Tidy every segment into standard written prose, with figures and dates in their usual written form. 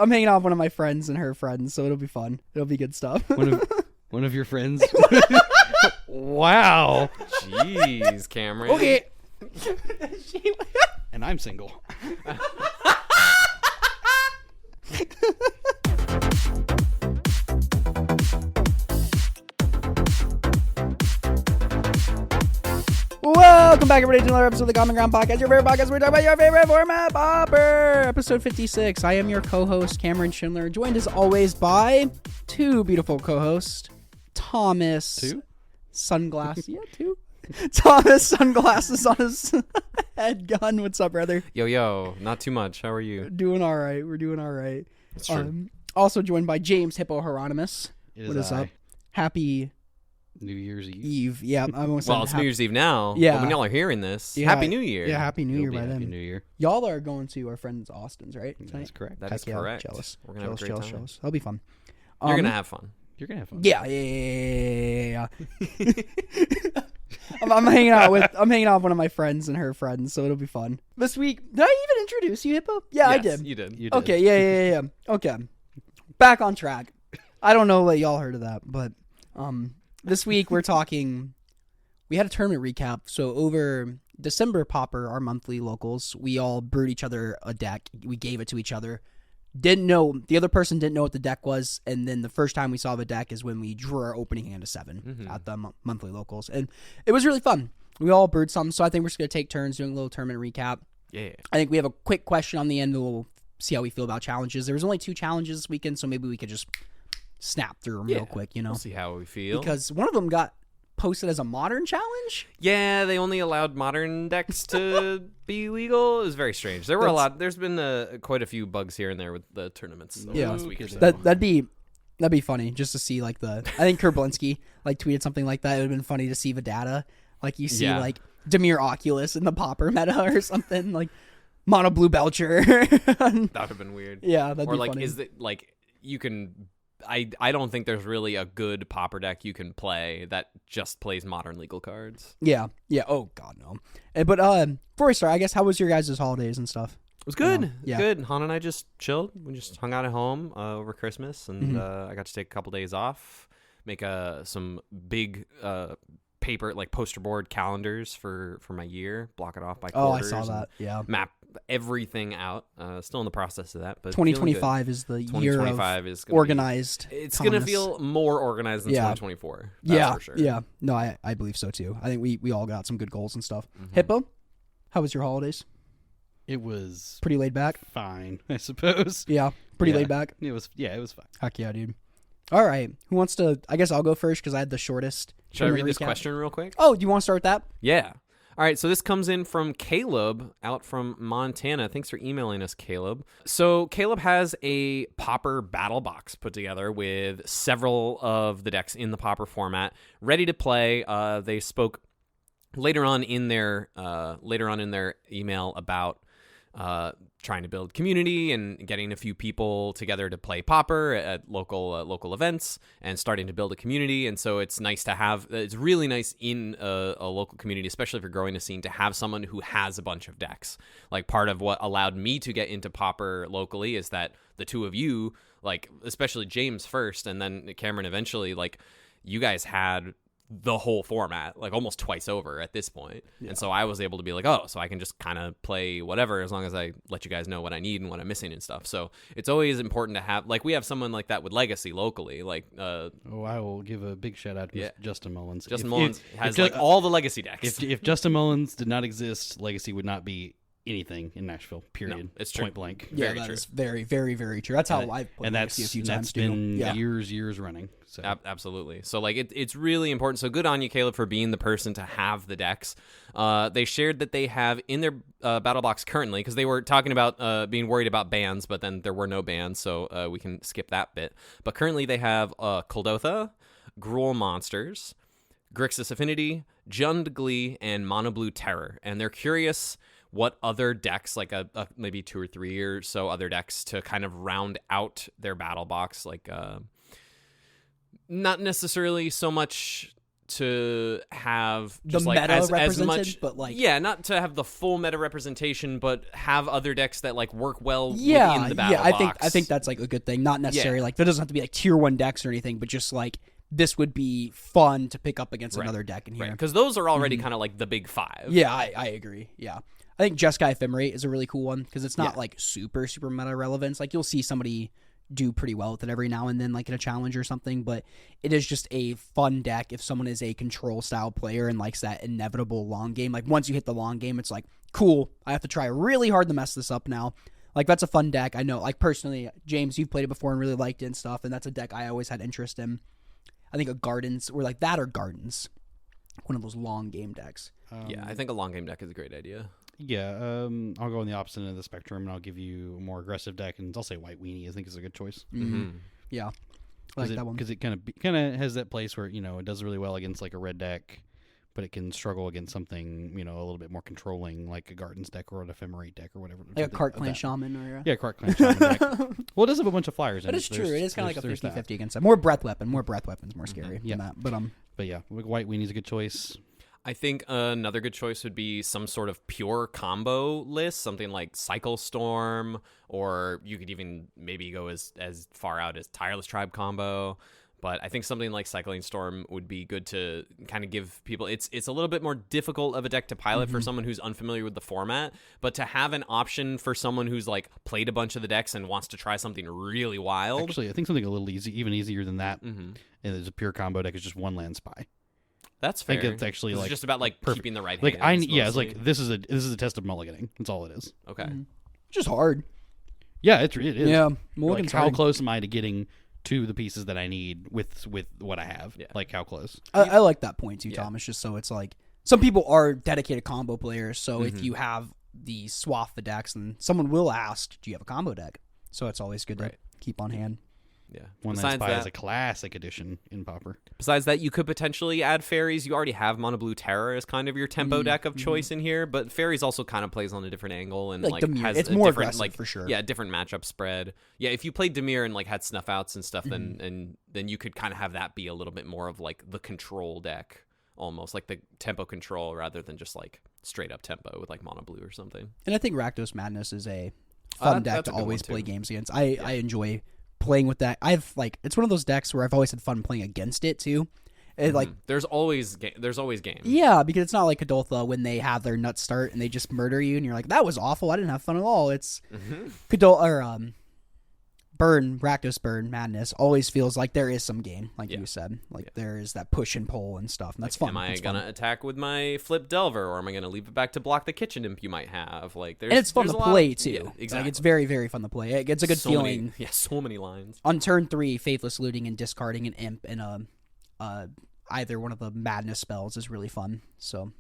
I'm hanging out with one of my friends and her friends, so it'll be fun. It'll be good stuff. One of your friends. Wow. Jeez, Cameron. Okay. And I'm single. Welcome back, everybody, to another episode of the Common Ground Podcast, your favorite podcast where we talk about your favorite format, Pauper. Episode 56. I am your co-host, Cameron Schindler, joined as always by two beautiful co-hosts, Thomas. Two? Sunglasses. Yeah, two. Thomas, sunglasses on his head gun. What's up, brother? Yo, not too much. How are you? Doing all right. We're doing all right. It's true. Also joined by James Hippo Hieronymus. What is up? Happy New Year's Eve. Yeah, I almost Well, it's New Year's Eve now. Yeah. But when y'all are hearing this, Yeah. Happy New Year. Yeah, Happy New Year It'll be by Happy then. New Year. Y'all are going to our friend's Austin's, right? That's Tonight? correct. That is Heck yeah, correct. Jealous. We're going to have a great time. Jealous. That'll be fun. You're going to have fun. You're going to have fun. Yeah. I'm hanging out with one of my friends and her friends, so it'll be fun. This week, did I even introduce you, Hippo? Yeah, I Yes, did. You did. You did. Okay, yeah. Okay. Back on track. I don't know that y'all heard of that, but this week we had a tournament recap. So over December Pauper, our monthly locals, we all brewed each other a deck. We gave it to each other. The other person didn't know what the deck was, and then the first time we saw the deck is when we drew our opening hand of 7 at the monthly locals, and it was really fun. We all brewed some, so I think we're just going to take turns doing a little tournament recap. Yeah. I think we have a quick question on the end, and we'll see how we feel about challenges. There was only 2 challenges this weekend, so maybe we could just snap through them real quick, We'll see how we feel. Because one of them got posted as a modern challenge. Yeah, they only allowed modern decks to be legal. It was very strange. There were there's been quite a few bugs here and there with the tournaments over the last week or so. That'd be funny just to see I think Kerblinski tweeted something like that. It would have been funny to see the data. You see Demir Oculus in the Pauper meta or something, Mono Blue Belcher. That would have been weird. Yeah, that'd be funny. Or is it you can I don't think there's really a good Pauper deck you can play that just plays modern legal cards. Yeah. Oh God, no. But before we start, I guess, how was your guys' holidays and stuff? It was good. Yeah. Good. Han and I just chilled. We just hung out at home over Christmas, and I got to take a couple days off, make some big paper poster board calendars for my year, block it off by quarters. Oh, I saw that. Yeah. Map everything out. Still in the process of that, but 2025 is the year of organized. It's going to feel more organized than 2024. That's for sure. Yeah. No, I believe so too. I think we all got some good goals and stuff. Hippo, how was your holidays? It was pretty laid back. Fine, I suppose. Yeah, pretty laid back. It was fine. Heck yeah, dude. All right, who wants to? I guess I'll go first because I had the shortest. Should I read this question real quick? Oh, do you want to start with that? Yeah. All right, so this comes in from Caleb out from Montana. Thanks for emailing us, Caleb. So Caleb has a Pauper battle box put together with several of the decks in the Pauper format ready to play. They spoke later on in their email about trying to build community and getting a few people together to play Pauper at local events and starting to build a community. And so it's really nice in a local community, especially if you're growing a scene, to have someone who has a bunch of decks. Part of what allowed me to get into Pauper locally is that the two of you, especially James first and then Cameron eventually, you guys had the whole format almost twice over at this point. And so I was able to be so I can just kind of play whatever as long as I let you guys know what I need and what I'm missing and stuff. So it's always important to have we have someone like that with Legacy locally. I will give a big shout out to Justin Mullins. Justin Mullins has all the Legacy decks. If Justin Mullins did not exist, Legacy would not be anything in Nashville, period. No, it's true. Point blank. Yeah, that is very, very, very true. That's how I've played Legacy a few times too. And that's been years running. So. Absolutely. So it's really important. So good on you, Caleb, for being the person to have the decks. They shared that they have in their battle box currently, because they were talking about being worried about bans, but then there were no bans, so we can skip that bit. But currently they have Kuldotha, Gruul Monsters, Grixis Affinity, Jund Glee, and Mono Blue Terror. And they're curious what other decks, maybe 2 or 3 or so other decks to kind of round out their battle box, not necessarily so much to have The just like meta as represented, much, but like not to have the full meta representation, but have other decks that like work well yeah, within the battle yeah. box. I think that's like a good thing. Not necessarily like there doesn't have to be like tier 1 decks or anything, but just like this would be fun to pick up against another deck in here. because those are already kind of like the big 5. Yeah, I agree. Yeah. I think Jeskai Ephemerate is a really cool one because it's not like super meta relevance. Like you'll see somebody do pretty well with it every now and then, like in a challenge or something, but it is just a fun deck if someone is a control style player and likes that inevitable long game. Like once you hit the long game, it's like, cool, I have to try really hard to mess this up now. Like that's a fun deck. I know, like personally, James, you've played it before and really liked it and stuff, and that's a deck I always had interest in. I think a Gardens, or like that or Gardens, one of those long game decks. I think a long game deck is a great idea. Yeah, I'll go on the opposite end of the spectrum, and I'll give you a more aggressive deck, and I'll say White Weenie. I think is a good choice. Yeah, I like that one because it kind of has that place where it does really well against like a red deck, but it can struggle against something a little bit more controlling, like a Gardens deck or an Ephemerate deck or whatever. like a Cart Clan Shaman or Cart Clan Shaman deck. Well, it does have a bunch of flyers. But in it's true. It is kind of like a there's 50-50 against that. More breath weapons more scary than that. But yeah, White Weenie's a good choice. I think another good choice would be some sort of pure combo list, something like Cycle Storm, or you could even maybe go as far out as Tireless Tribe combo. But I think something like Cycling Storm would be good to kind of give people. It's a little bit more difficult of a deck to pilot for someone who's unfamiliar with the format, but to have an option for someone who's like played a bunch of the decks and wants to try something really wild. Actually, I think something a little even easier than that. And it's a pure combo deck. Is just one land spy. That's fair. I think it's actually it's like just about like perfect. keeping the right like hands. it's like this is a test of mulliganing. That's all it is. Okay. Just hard. Yeah, it is. Yeah, like how close am I to getting to the pieces that I need with what I have? Yeah. Like how close? I like that point too, Thomas. Just so it's like some people are dedicated combo players. So if you have the swath of decks, and someone will ask, "Do you have a combo deck?" So it's always good to keep on hand. Yeah. One Land Spy is a classic addition in Pauper. Besides that, you could potentially add fairies. You already have Mono Blue Terror as kind of your tempo deck of choice in here, but fairies also kind of plays on a different angle and like has it's a more different aggressive for sure. Yeah, different matchup spread. Yeah, if you played Dimir and like had snuff outs and stuff, then you could kind of have that be a little bit more of like the control deck, almost like the tempo control rather than just like straight up tempo with like Mono Blue or something. And I think Rakdos Madness is a fun deck to always play games against. I enjoy playing with that. It's one of those decks where I've always had fun playing against it too. Like there's always game. Yeah, because it's not like Kadoltha when they have their nuts start and they just murder you and you're like, that was awful. I didn't have fun at all. It's Rakdos Burn Madness always feels like there is some game, like you said. Like there is that push and pull and stuff. And that's fun. Am I gonna attack with my Flip Delver, or am I gonna leave it back to block the Kitchen Imp you might have? Like and it's fun to play too. Yeah, exactly. Like, it's very, very fun to play. It gets a good feeling. So many lines. On turn 3, Faithless Looting and discarding an Imp and either one of the Madness spells is really fun. So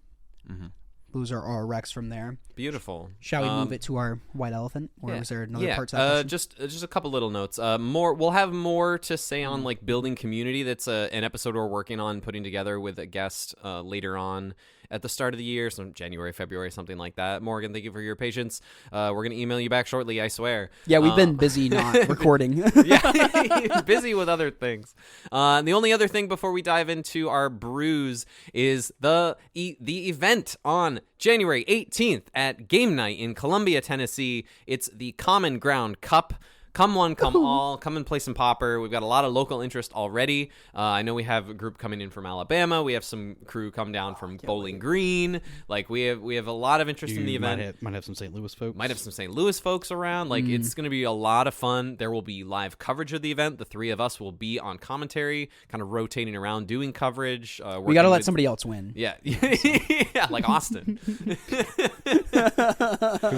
those are our recs from there. Beautiful. Shall we move it to our White Elephant, or was there another part to that question? Just a couple little notes. We'll have more to say on like building community. That's an episode we're working on putting together with a guest later on at the start of the year, so January, February, something like that. Morgan, thank you for your patience. We're gonna email you back shortly, I swear. Yeah, we've been busy not recording. Yeah, busy with other things. The only other thing before we dive into our brews is the event on January 18th at Game Night in Columbia, Tennessee. It's the Common Ground Cup. Come one, come all. Come and play some Pauper. We've got a lot of local interest already. I know we have a group coming in from Alabama. We have some crew come down from Bowling Green. Like we have a lot of interest in the event. Might have some St. Louis folks. Might have some St. Louis folks around. Like it's going to be a lot of fun. There will be live coverage of the event. The three of us will be on commentary, kind of rotating around doing coverage. We got to let somebody else win. Yeah, yeah, like Austin, who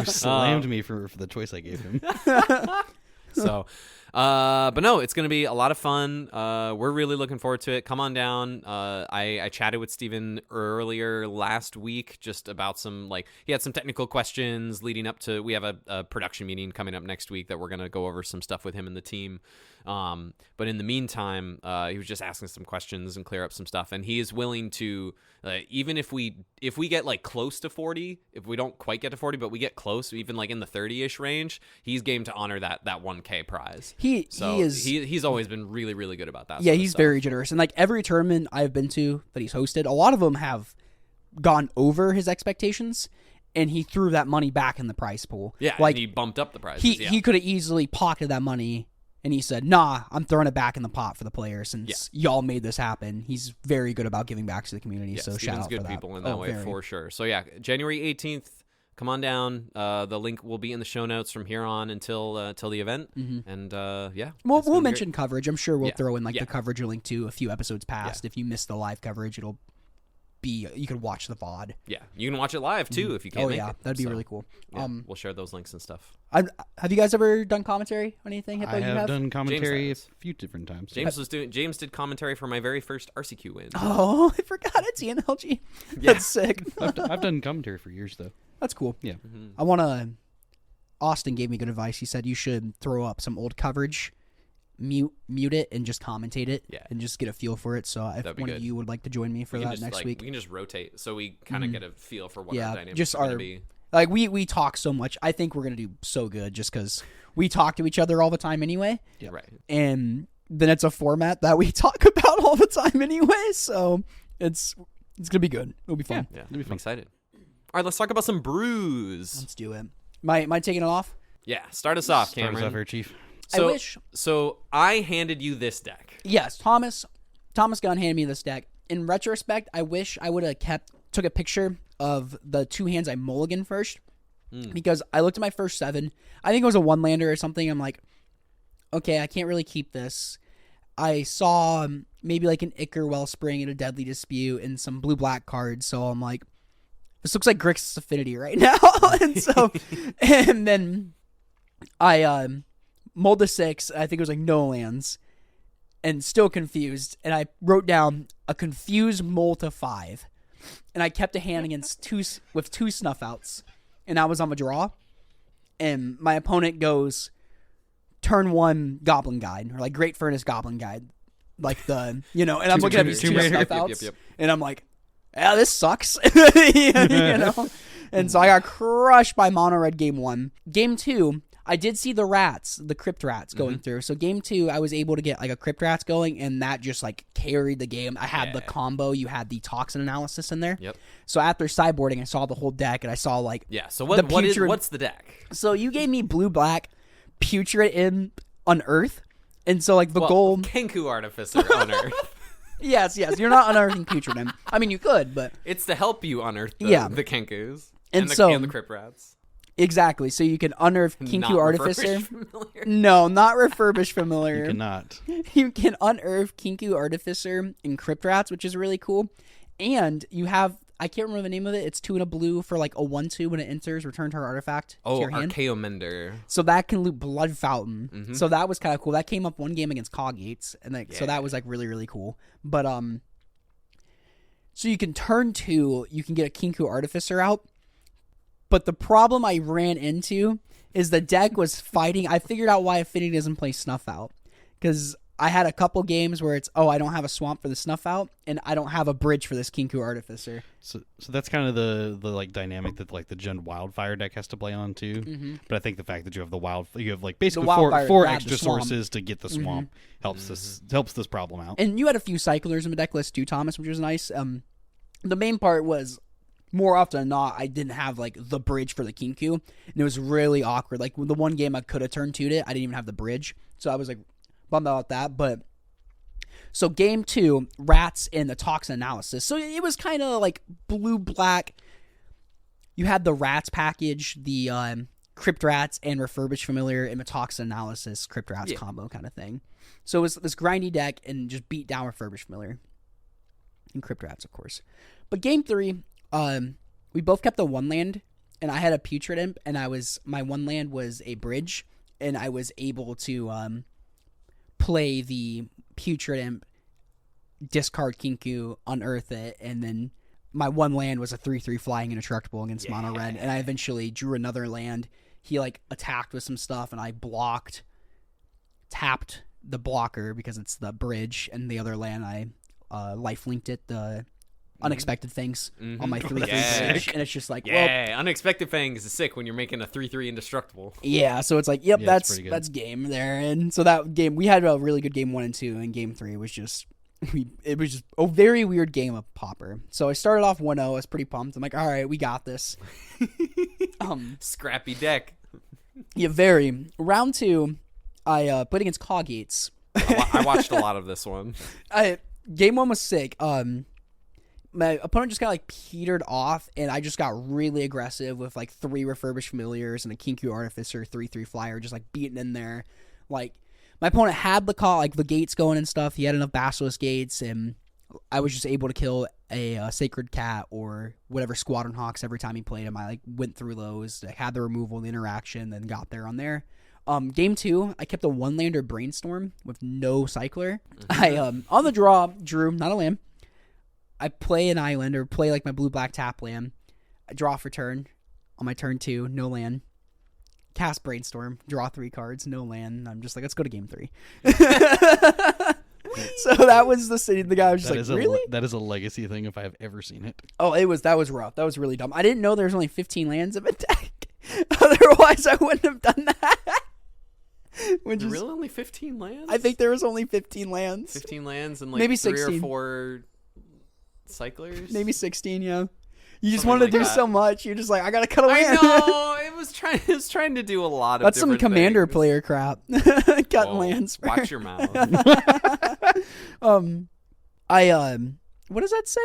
slammed me for the choice I gave him. So, but no, it's going to be a lot of fun. We're really looking forward to it. Come on down. I chatted with Steven earlier last week just about he had some technical questions leading up to, we have a production meeting coming up next week that we're going to go over some stuff with him and the team. But in the meantime, he was just asking some questions and clear up some stuff. And he is willing to, even if we get like close to 40, if we don't quite get to 40, but we get close, even like in the 30-ish range, he's game to honor that 1K prize. So he is he's always been really, really good about that. yeah, sort of he's stuff. very generous. And like every tournament I've been to that he's hosted, a lot of them have gone over his expectations, and he threw that money back in the prize pool. Yeah, like and he bumped up the prizes. he could have easily pocketed that money, and he said, "Nah, I'm throwing it back in the pot for the players since y'all made this happen." He's very good about giving back to the community. So shout out good for that. people in that way very. for sure. So yeah, January 18th. Come on down. The link will be in the show notes from here on until the event. And yeah, We'll mention coverage. I'm sure we'll Yeah. throw in like Yeah. the coverage link to a few episodes past. If you missed the live coverage, it'll be you can watch the VOD. Yeah, you can watch it live too if you can't. Oh make yeah, it. that'd be So, really cool. yeah, we'll share those links and stuff. Have you guys ever done commentary on anything? Hippo, I you have done commentary a has. few different times. James did commentary for my very first RCQ win. Oh, I forgot it's ENLG. Yeah. That's sick. I've done commentary for years though. That's cool. Yeah. I want to. Austin gave me good advice. He said you should throw up some old coverage, mute it, and just commentate it, and just get a feel for it. So if one of you would like to join me for that next week, we can just rotate so we kind of get a feel for what our dynamics just are going to be. Like we talk so much. I think we're gonna do so good just because we talk to each other all the time anyway. Yeah, right. And then it's a format that we talk about all the time anyway. So it's gonna be good. It'll be fun. Yeah, I'm excited. All right, let's talk about some brews. Let's do it. Am I taking it off? Yeah, start us off, Start us Cameron. off here, Chief. So, I wish. So I handed you this deck. Yes, Thomas Gunn handed me this deck. In retrospect, I wish I would have took a picture of the two hands I mulliganed first, because I looked at my first 7. I think it was a 1-lander or something. I'm like, okay, I can't really keep this. I saw maybe like an Ichor Wellspring and a Deadly Dispute and some blue-black cards, so I'm like, this looks like Grixis Affinity right now. and then I mulled to 6. I think it was like no lands, and still confused. And I wrote down a confused mull to 5, and I kept a hand against 2 snuff outs, and I was on a draw. And my opponent goes turn 1 Goblin Guide, or like Great Furnace Goblin Guide, like and I'm looking at these 2 snuff outs, and I'm like, yeah, this sucks. And so I got crushed by mono red game 1. Game 2, I did see the crypt rats going through. So game 2, I was able to get like a crypt rats going, and that just like carried the game. I had the combo. You had the toxin analysis in there. Yep. So after sideboarding, I saw the whole deck, and I saw like So what's the deck? So you gave me blue black, putrid in unearth, and so like the goal. Kenku Artificer unearth. Yes, you're not unearthing putrid in. I mean, you could, but It's to help you unearth the Kenkus and the Crypt Rats. Exactly. So you can unearth Kinku Not Artificer. refurbished familiar. No, not refurbished familiar. You cannot. You can unearth Kinku Artificer and Crypt Rats, which is really cool. And you have, I can't remember the name of it. It's 2 and a blue for like a 1/2 when it enters. Return target artifact to your hand. Archaeomender. So that can loot Blood Fountain. So that was kind of cool. That came up one game against Coggates, and so that was like really, really cool. But so you can turn 2, you can get a Kinku Artificer out. But the problem I ran into is the deck was fighting. I figured out why Affinity doesn't play Snuff Out, because I had a couple games where it's, I don't have a swamp for the Snuff Out, and I don't have a bridge for this Kinku Artificer. So that's kind of the like dynamic that like the Gen Wildfire deck has to play on too. But I think the fact that you have like basically four extra sources to get the swamp helps this problem out. And you had a few cyclers in the deck list too, Thomas, which was nice. The main part was, more often than not, I didn't have like the bridge for the Kinku, and it was really awkward. Like the one game I could have turned 2'd it, I didn't even have the bridge, so I was like bummed out about that. But so game 2, rats and the toxin analysis. So it was kind of like blue black. You had the rats package, the crypt rats and refurbished familiar and the toxin analysis crypt rats combo kind of thing. So it was this grindy deck and just beat down refurbished familiar and crypt rats, of course. But game 3. We both kept the 1 land, and I had a putrid imp, and my 1 land was a bridge, and I was able to play the putrid imp, discard Kinku, unearth it, and then my 1 land was a 3/3 flying indestructible against mono red, and I eventually drew another land. He like attacked with some stuff, and I tapped the blocker because it's the bridge, and the other land I life linked it, the unexpected things on my 3/3 bridge, and it's just like, unexpected things is sick when you're making a 3/3 indestructible. Yeah, so it's like, that's game there, and so that game we had a really good game 1 and 2, and game 3 was just. It was just a very weird game of Pauper. So I started off 1-0. I was pretty pumped. I'm like, all right, we got this. Scrappy deck. Yeah, very. Round 2, I played against Coggates. I watched a lot of this one. Game 1 was sick. My opponent just kind of like petered off, and I just got really aggressive with like 3 refurbished familiars and a Kinku Artificer 3/3 flyer, just like beating in there. Like, my opponent had the gates going and stuff. He had enough Basilisk gates, and I was just able to kill a Sacred Cat or whatever Squadron Hawks every time he played him. I like went through those, had the removal, the interaction, then got there on there. Game 2, I kept a 1-lander Brainstorm with no Cycler. I on the draw drew not a land. I play an island or play like my blue-black tap land. I draw for turn. On my turn 2, no land. Cast Brainstorm, draw 3 cards, no land. I'm just like, let's go to game 3. So that was the guy was just really? That is a legacy thing if I have ever seen it. Oh, that was rough. That was really dumb. I didn't know there was only 15 lands in a deck. Otherwise, I wouldn't have done that. Really only 15 lands? I think there was only 15 lands. 15 lands and like maybe 3 16. or 4 cyclers? Maybe 16, yeah. You just wanted to do so much. You're just like, I gotta cut away. I know. It was trying to do a lot of. That's some commander things. player crap. Cutting lands. Watch your mouth. What does that say?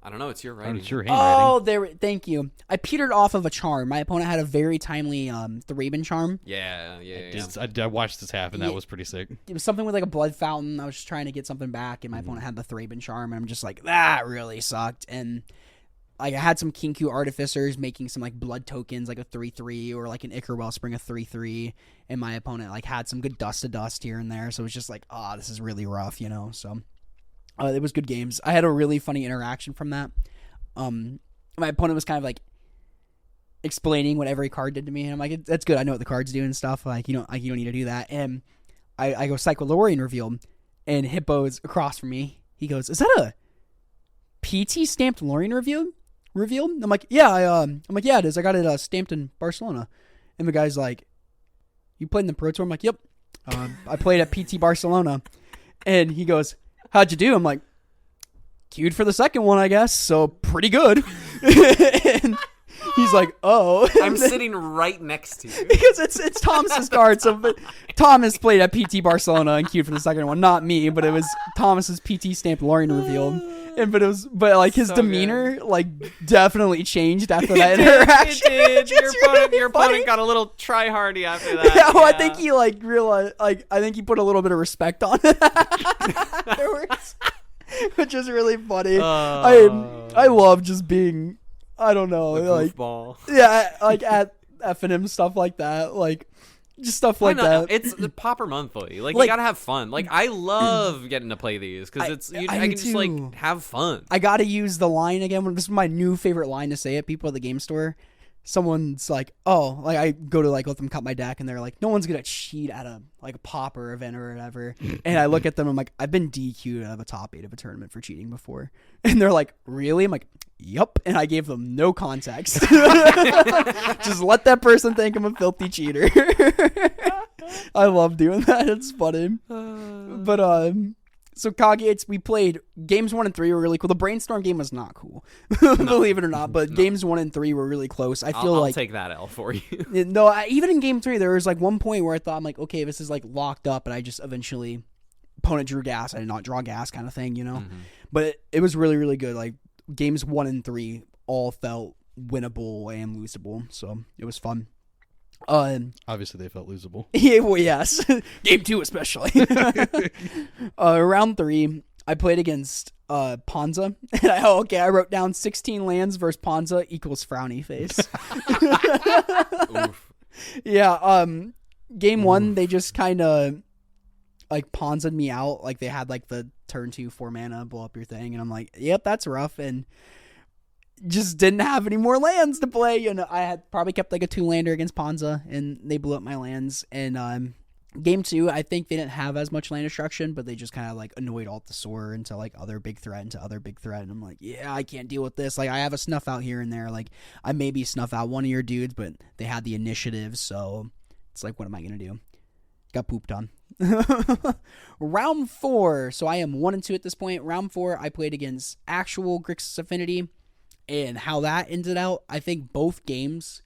I don't know. It's your writing. It's your handwriting. Oh, thank you. I petered off of a charm. My opponent had a very timely Thraben charm. Yeah. I watched this happen. That was pretty sick. It was something with like a blood fountain. I was just trying to get something back, and my opponent had the Thraben charm, and I'm just like, that really sucked. And I had some Kinku Artificers making some like blood tokens, like a 3/3 or like an Ichor Wellspring a 3/3, and my opponent like had some good dust to dust here and there. So it was just like, this is really rough, you know. So it was good games. I had a really funny interaction from that. My opponent was kind of like explaining what every card did to me, and I'm like, that's good. I know what the cards do and stuff. Like, you don't need to do that. And I go Cyclorian Reveal, and Hippo's across from me. He goes, "Is that a PT stamped Lorien reveal?" I'm like, yeah, it is. I got it stamped in Barcelona. And the guy's like, you played in the Pro Tour? I'm like, yep. I played at PT Barcelona. And he goes, how'd you do? I'm like, queued for the second one, I guess. So pretty good. And he's like, oh. I'm sitting right next to you. Because it's Thomas's card. So Thomas played at PT Barcelona and queued for the second one. Not me, but it was Thomas's PT stamped Lorien reveal. But like his demeanor like definitely changed after that interaction. It did. Your opponent got a little try-hardy after that. Yeah, well, I think he like realized, like I think he put a little bit of respect on it afterwards, which is really funny. I love just being, I don't know, like goofball. Yeah, like at FNM stuff like that, like. Just stuff like that. It's the Pauper monthly. Like you gotta have fun. Like I love getting to play these because I can just like have fun. I gotta use the line again. This is my new favorite line to say at people at the game store. Someone's like, oh, like I go to like let them cut my deck, and they're like, no one's gonna cheat at a like a Pauper event or whatever. And I look at them, I'm like, I've been DQ'd out of a top 8 of a tournament for cheating before. And they're like, really? I'm like, yup. And I gave them no context. Just let that person think I'm a filthy cheater. I love doing that. It's funny. But so Coggates, we played games 1 and 3 were really cool. The Brainstorm game was not cool, believe it or not. But games 1 and 3 were really close. I'll take that L for you. No, even in game 3, there was like one point where I thought, I'm like, okay, this is like locked up, and I just eventually opponent drew gas. I did not draw gas, kind of thing, you know. But it was really, really good. Like games 1 and 3 all felt winnable and losable, so it was fun. Obviously, they felt losable. Yeah, well, yes. Game 2 especially. Round 3, I played against Ponza. And I wrote down 16 lands versus Ponza equals frowny face. Oof. Yeah, game 1, they just kind of like Ponza'd me out. Like they had like the turn 2 4 mana blow up your thing, and I'm like, yep, that's rough. And just didn't have any more lands to play. You know, I had probably kept like a 2-lander against Ponza, and they blew up my lands. And Game 2, I think they didn't have as much land destruction, but they just kind of like annoyed Altasaur into like other big threat into other big threat. And I'm like, yeah, I can't deal with this. Like, I have a snuff out here and there. Like, I maybe snuff out one of your dudes, but they had the initiative. So it's like, what am I going to do? Got pooped on. Round 4. So I am 1-2 at this point. Round 4, I played against actual Grixis Affinity. And how that ended out, I think both games.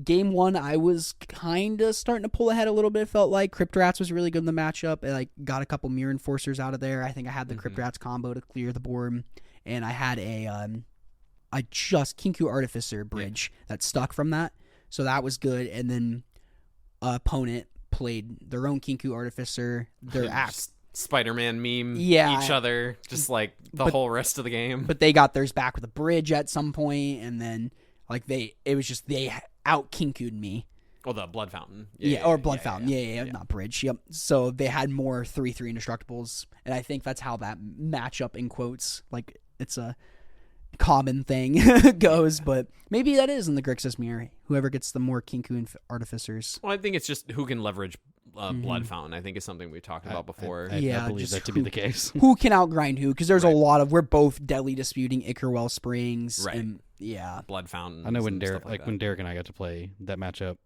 Game 1, I was kind of starting to pull ahead a little bit, felt like. Cryptrats was really good in the matchup. I like, got a couple Mirror Enforcers out of there. I think I had the Cryptrats combo to clear the board. And I had I just Kinku Artificer bridge that stuck from that. So that was good. And then opponent played their own Kinku Artificer. Their axe. Spider-Man meme each other, just like the whole rest of the game. But they got theirs back with a bridge at some point, and then like they out Kinku'd me. Oh, the Blood Fountain. Blood Fountain. Yeah, not bridge. Yep. So they had more 3/3 indestructibles, and I think that's how that matchup in quotes, like it's a common thing goes, but maybe that is in the Grixis mirror. Whoever gets the more Kinku Artificers. Well, I think it's just who can leverage Blood Fountain. I think is something we talked about before. I believe that to be the case. Who can outgrind who? Because there's a lot of, we're both deadly disputing Ichor Wellsprings. Right. And, Blood Fountain. I know when Derek and I got to play that matchup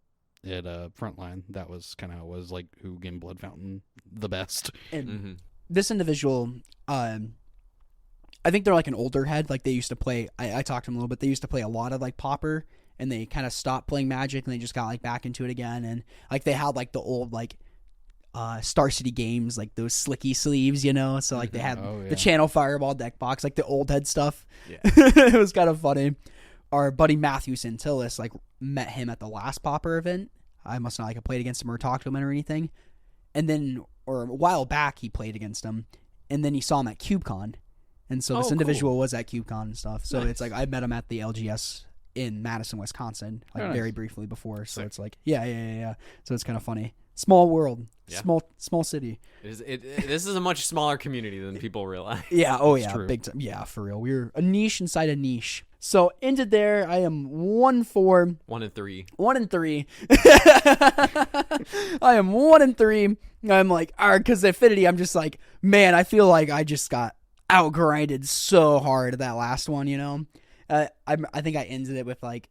at Frontline, that was kind of how it was, like, who gained Blood Fountain the best. And this individual, I think they're like an older head. Like they used to play, I talked to them a little bit, they used to play a lot of like Pauper, and they kind of stopped playing Magic and they just got like back into it again. And like they had like the old like Star City games, like those slicky sleeves, you know? So like they had the Channel Fireball deck box, like the old head stuff. Yeah. It was kind of funny. Our buddy Matthew Santillis, like met him at the last Pauper event. I must not like have played against him or talked to him or anything. And then, or a while back, he played against him. And then he saw him at CubeCon. And so this individual was at CubeCon and stuff. So it's like I met him at the LGS in Madison, Wisconsin, like very briefly before. So it's like, yeah. So it's kind of funny. Small world, small city. This is a much smaller community than people realize. Yeah, big time. Yeah, for real. We're a niche inside a niche. So ended there. I am 1-4. 1-3. 1-3. I am 1-3. I'm like, because Affinity, I'm just like, man, I feel like I just got outgrinded so hard that last one, you know? I think I ended it with like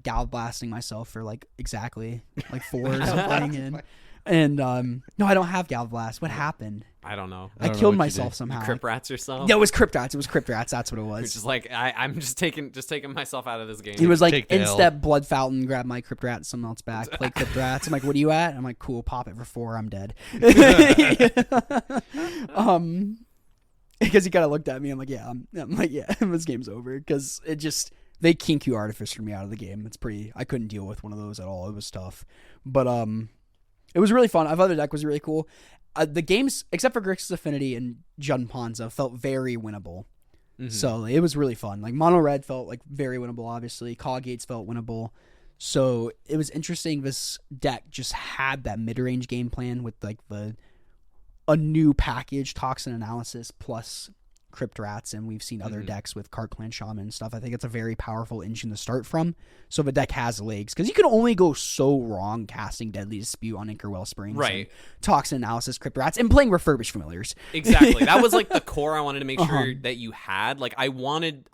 gal blasting myself for like exactly like 4 or something. And no, I don't have gal blast. What happened? I don't know. I killed myself somehow. Crypt rats yourself? Yeah, it was Crypt Rats. That's what it was. It's just like I'm just taking myself out of this game. He was like in-step Blood Fountain, grab my Crypt Rat, someone else back, play Crypt Rats. I'm like, what are you at? I'm like, cool, pop it for 4, I'm dead. Because he kind of looked at me. I'm like, yeah, this game's over. Because it just, they Kinku Artificer me out of the game. I couldn't deal with one of those at all. It was tough. But it was really fun. I thought the deck was really cool. The games, except for Grixis Affinity and Jun Ponza, felt very winnable. Mm-hmm. So it was really fun. Like Mono Red felt like very winnable, obviously. Cog Gates felt winnable. So it was interesting. This deck just had that mid-range game plan with like a new package, Toxin Analysis plus Crypt Rats, and we've seen other decks with Cart Clan Shaman and stuff. I think it's a very powerful engine to start from. So if a deck has legs, because you can only go so wrong casting Deadly Dispute on Ichor Wellsprings, right? Toxin Analysis, Crypt Rats, and playing Refurbished Familiars. Exactly, that was like the core I wanted to make sure that you had. Like I wanted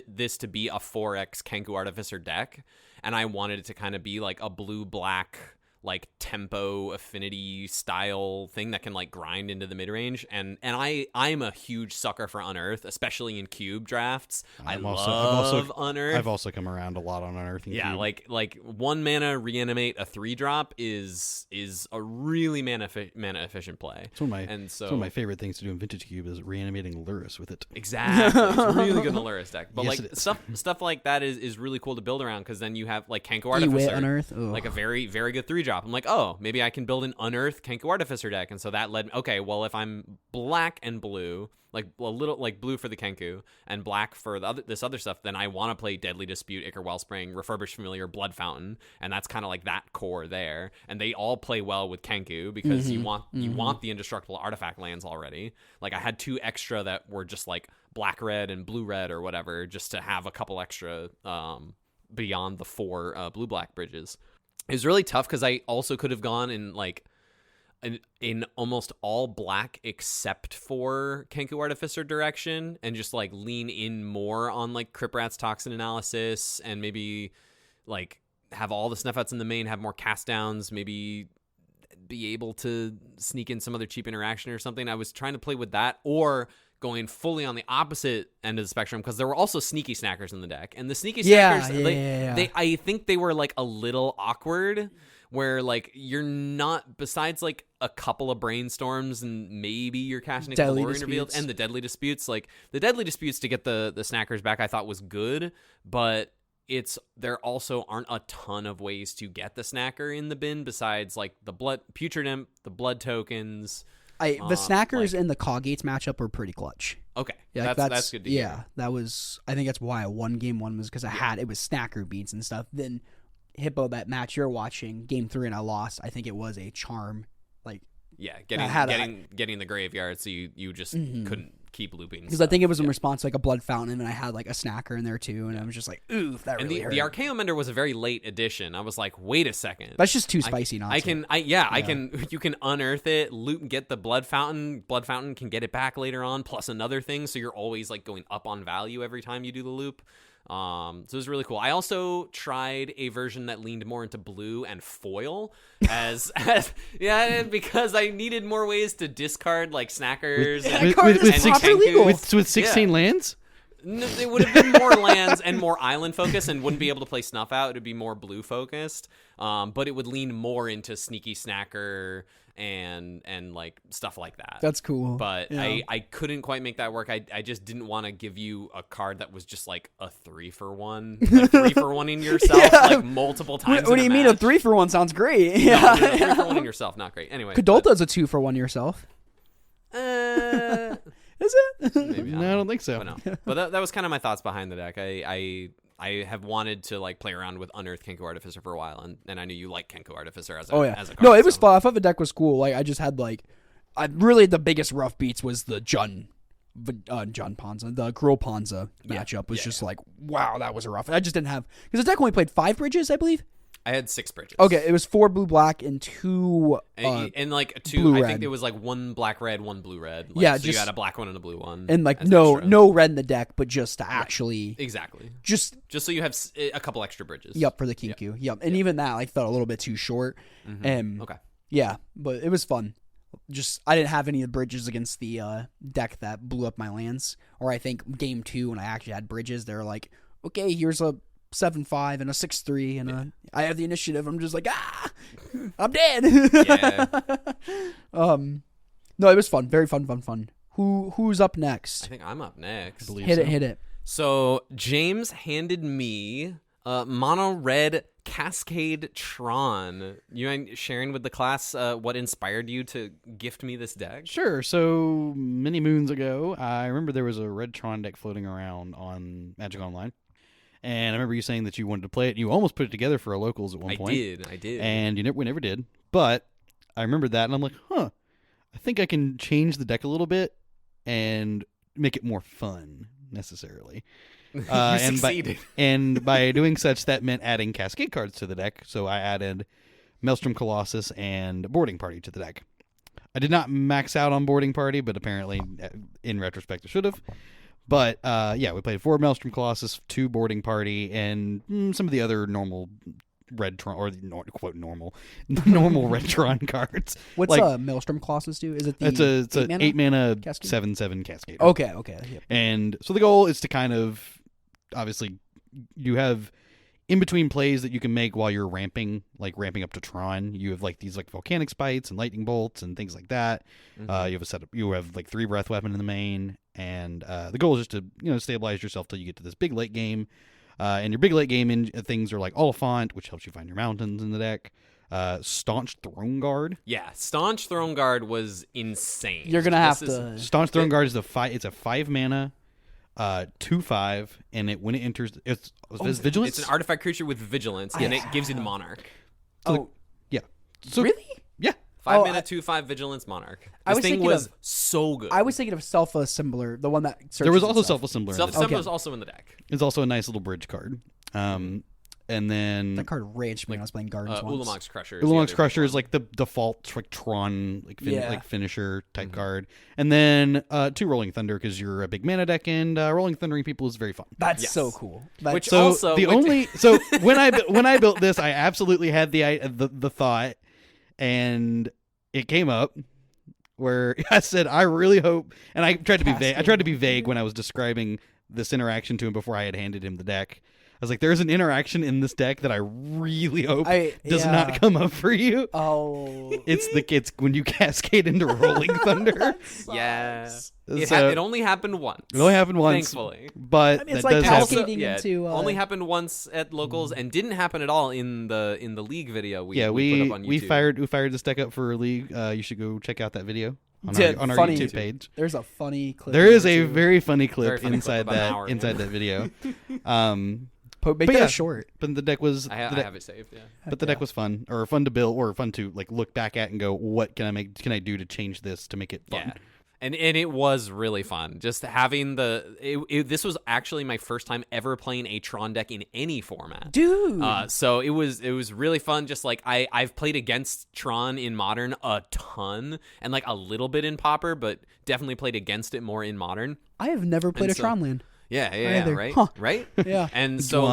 this to be a 4x Kenku Artificer deck, and I wanted it to kind of be like a blue-black, like tempo affinity style thing that can like grind into the mid range, and I'm a huge sucker for Unearth, especially in cube drafts. I love Unearth. I've also come around a lot on Unearth. Yeah, cube. like 1 mana reanimate a 3-drop is a really mana efficient play. It's one of my favorite things to do in Vintage Cube is reanimating Lurrus with it. Exactly, it's really good in the Lurrus deck. But yes, like stuff like that is really cool to build around, because then you have like Kenku Artificer, Unearth, like a very very good 3-drop. I'm like, oh, maybe I can build an Unearth Kenku Artificer deck. And so that led me, okay, well, if I'm black and blue, like a little like blue for the Kenku and black for this other stuff, then I want to play Deadly Dispute, Ichor Wellspring, Refurbished Familiar, Blood Fountain, and that's kind of like that core there. And they all play well with Kenku because you want the indestructible artifact lands already. Like I had 2 extra that were just like black red and blue red or whatever, just to have a couple extra beyond the 4 blue black bridges. It was really tough because I also could have gone in like in almost all black except for Kenku Artificer direction and just like lean in more on like Crip Rat's toxin analysis and maybe like have all the snuff outs in the main, have more cast downs, maybe be able to sneak in some other cheap interaction or something. I was trying to play with that or going fully on the opposite end of the spectrum because there were also sneaky snackers in the deck. And the sneaky snackers, they I think they were like a little awkward where like you're not, besides like a couple of brainstorms and maybe you're casting a Calorian revealed and the deadly disputes, like the deadly disputes to get the snackers back I thought was good, but there also aren't a ton of ways to get the snacker in the bin besides like the blood putrid imp, the blood tokens. The snackers and the Coggates matchup were pretty clutch. Okay, yeah, that's good to hear. Yeah, that was. I think that's why I won game 1 was because it was snacker beats and stuff. Then Hippo, that match you're watching, game 3, and I lost. I think it was a charm. Like getting the graveyard, so you just couldn't keep looping because I think it was in response to like a blood fountain, and I had like a snacker in there too, and I was just like, ooh, that really hurt. The Archaeomender Mender was a very late addition. I was like, wait a second, that's just too spicy. I can you can unearth it, loot, get the blood fountain. Blood fountain can get it back later on, plus another thing, so you're always like going up on value every time you do the loop. So it was really cool. I also tried a version that leaned more into blue and foil as because I needed more ways to discard like snackers with 16 lands. No, it would have been more lands and more island focus and wouldn't be able to play snuff out. It would be more blue focused, but it would lean more into sneaky snacker and like stuff like that. That's cool. But yeah. I couldn't quite make that work. I just didn't want to give you a card that was just like a 3-for-1, like 3-for-1ing yourself like multiple times. What do you mean a 3-for-1 sounds great? Yeah, no, 3-for-1ing yourself, not great. Anyway, Kadolta's a 2-for-1 yourself. Is it? Maybe, no, I don't think so. But, no. But that was kind of my thoughts behind the deck. I have wanted to like play around with Unearthed Kenku Artificer for a while, and I knew you like Kenku Artificer as a as a card. No, it was fun. I thought the deck was cool. Like I just had really the biggest rough beats was the Jun Panza, the Gruul Panza matchup was just like, wow, that was a rough. I just didn't have because the deck only played 5 bridges, I believe. I had 6 bridges. Okay, it was 4 blue-black and 2 and like 2 blue-red. I think there was like 1 black-red, 1 blue-red. Like, yeah, so you had a black one and a blue one. And like no red in the deck, but just to actually exactly just so you have a couple extra bridges. Yep, for the Kinku. Yep. And even that I felt a little bit too short. Okay. Yeah, but it was fun. Just I didn't have any of the bridges against the deck that blew up my lands. Or I think game 2 when I actually had bridges, they're like, okay, here's a 7-5 and a 6-3 and I have the initiative. I'm just like, I'm dead. Yeah. No, it was fun. Very fun. Who's up next? I think I'm up next. Hit it. So James handed me mono red Cascade Tron. You mind sharing with the class what inspired you to gift me this deck? Sure. So many moons ago, I remember there was a red Tron deck floating around on Magic Online. And I remember you saying that you wanted to play it. You almost put it together for a locals at one point. I did. And we never did. But I remembered that, and I'm like, I think I can change the deck a little bit and make it more fun, necessarily. Succeeded. By doing such, that meant adding Cascade cards to the deck. So I added Maelstrom Colossus and Boarding Party to the deck. I did not max out on Boarding Party, but apparently, in retrospect, I should have. But, we played 4 Maelstrom Colossus, 2 Boarding Party, and some of the other normal red Tron, or quote normal red Tron cards. What's Maelstrom Colossus do? Is it the it's an 8 mana 7/7 Cascade. Okay. Yep. And so the goal is to kind of, obviously, you have in between plays that you can make while you're ramping up to Tron. You have like these like volcanic spites and lightning bolts and things like that. You have like 3 breath weapon in the main. And the goal is just to stabilize yourself till you get to this big late game. And your big late game things are like Oliphant, which helps you find your mountains in the deck. Staunch Throne Guard. Yeah, Staunch Throne Guard was insane. You're gonna have to. Staunch Throne Guard is it's a 5 mana, 2/5, and when it enters, it's vigilance. It's an artifact creature with vigilance, and it gives you the Monarch. Yeah. So really? Yeah. 5 mana, 2/5 vigilance Monarch. This thing was so good. I was thinking of Self-Assembler, the one that there was also Self-Assembler. Self-Assembler was also in the deck. It's also a nice little bridge card. and then That card ranched me when I was playing Gardens once. Ulamog's Crusher. Ulamog's Crusher is like the default like Tron like finisher type card, and then 2 Rolling Thunder because you're a big mana deck, and Rolling Thundering people is very fun. That's so cool. So when I built this, I absolutely had the thought, and it came up where I said I really hope, and I tried to be vague. I tried to be vague when I was describing this interaction to him before I had handed him the deck. I was like, there's an interaction in this deck that I really hope does not come up for you. Oh. It's when you cascade into Rolling Thunder. Yeah. It only happened once. It only happened once. Thankfully. But I mean, it's like cascading into... only happened once at locals and didn't happen at all in the league video we put up on YouTube. We fired this deck up for a league. You should go check out that video on our YouTube page. There's a funny clip. There is a very funny clip inside that video. Make that short. But the deck was. I have it saved. Yeah. But the deck was fun to build, or fun to like look back at and go, what can I do to change this to make it fun? Yeah. And it was really fun. Just having this was actually my first time ever playing a Tron deck in any format. Dude. So it was really fun. Just like I've played against Tron in Modern a ton, and like a little bit in Pauper, but definitely played against it more in Modern. I have never played a Tron land. Yeah, right? Huh. Right? Yeah. And so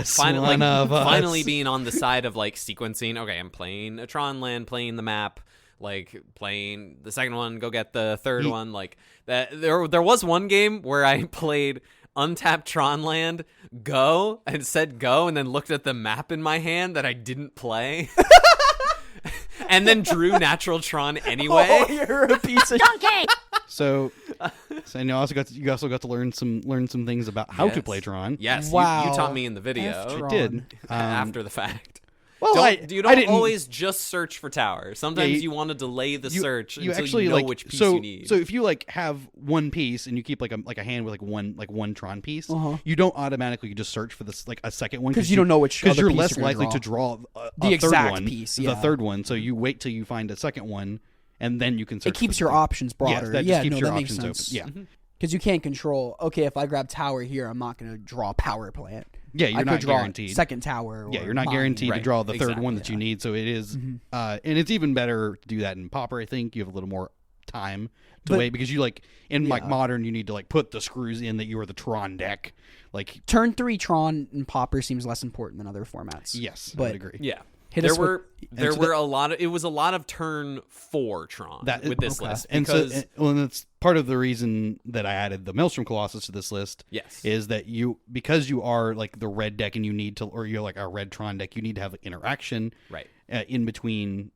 finally being on the side of like sequencing, okay, I'm playing a Tron land, playing the map, like playing the second one, go get the third one, like that. There was one game where I played untapped Tron land, go, and said go, and then looked at the map in my hand that I didn't play. And then drew natural Tron anyway. Oh, you're a piece of donkey. So you also got to learn some things about how to play Tron. Yes, wow. you taught me in the video. I did after the fact. Well, you don't always just search for tower. Sometimes you want to delay the search until actually you know which piece you need. So if you like have one piece and you keep like a hand with one Tron piece, you don't automatically just search for this like a second one because you don't know which because you're piece less you're likely to draw the exact piece, the third one. So you wait till you find a second one and then you can search. It keeps your options broader. Yes, that keeps your options makes sense. open. Yeah. Because you can't control, okay, if I grab tower here, I'm not going to draw power plant. Yeah, you're not guaranteed. Second tower. Yeah, you're not guaranteed to draw the third one that you need. So it is, and it's even better to do that in Pauper. I think you have a little more time to wait because you like in like Modern, you need to like put the screws in that you are the Tron deck. Like turn 3 Tron and Pauper seems less important than other formats. Yes, but I would agree. Yeah. There were a lot of. It was a lot of turn 4 Tron with this list, and that's part of the reason that I added the Maelstrom Colossus to this list. Yes, is that because you are like the red deck and you need to, or you're like a red Tron deck, you need to have interaction right in between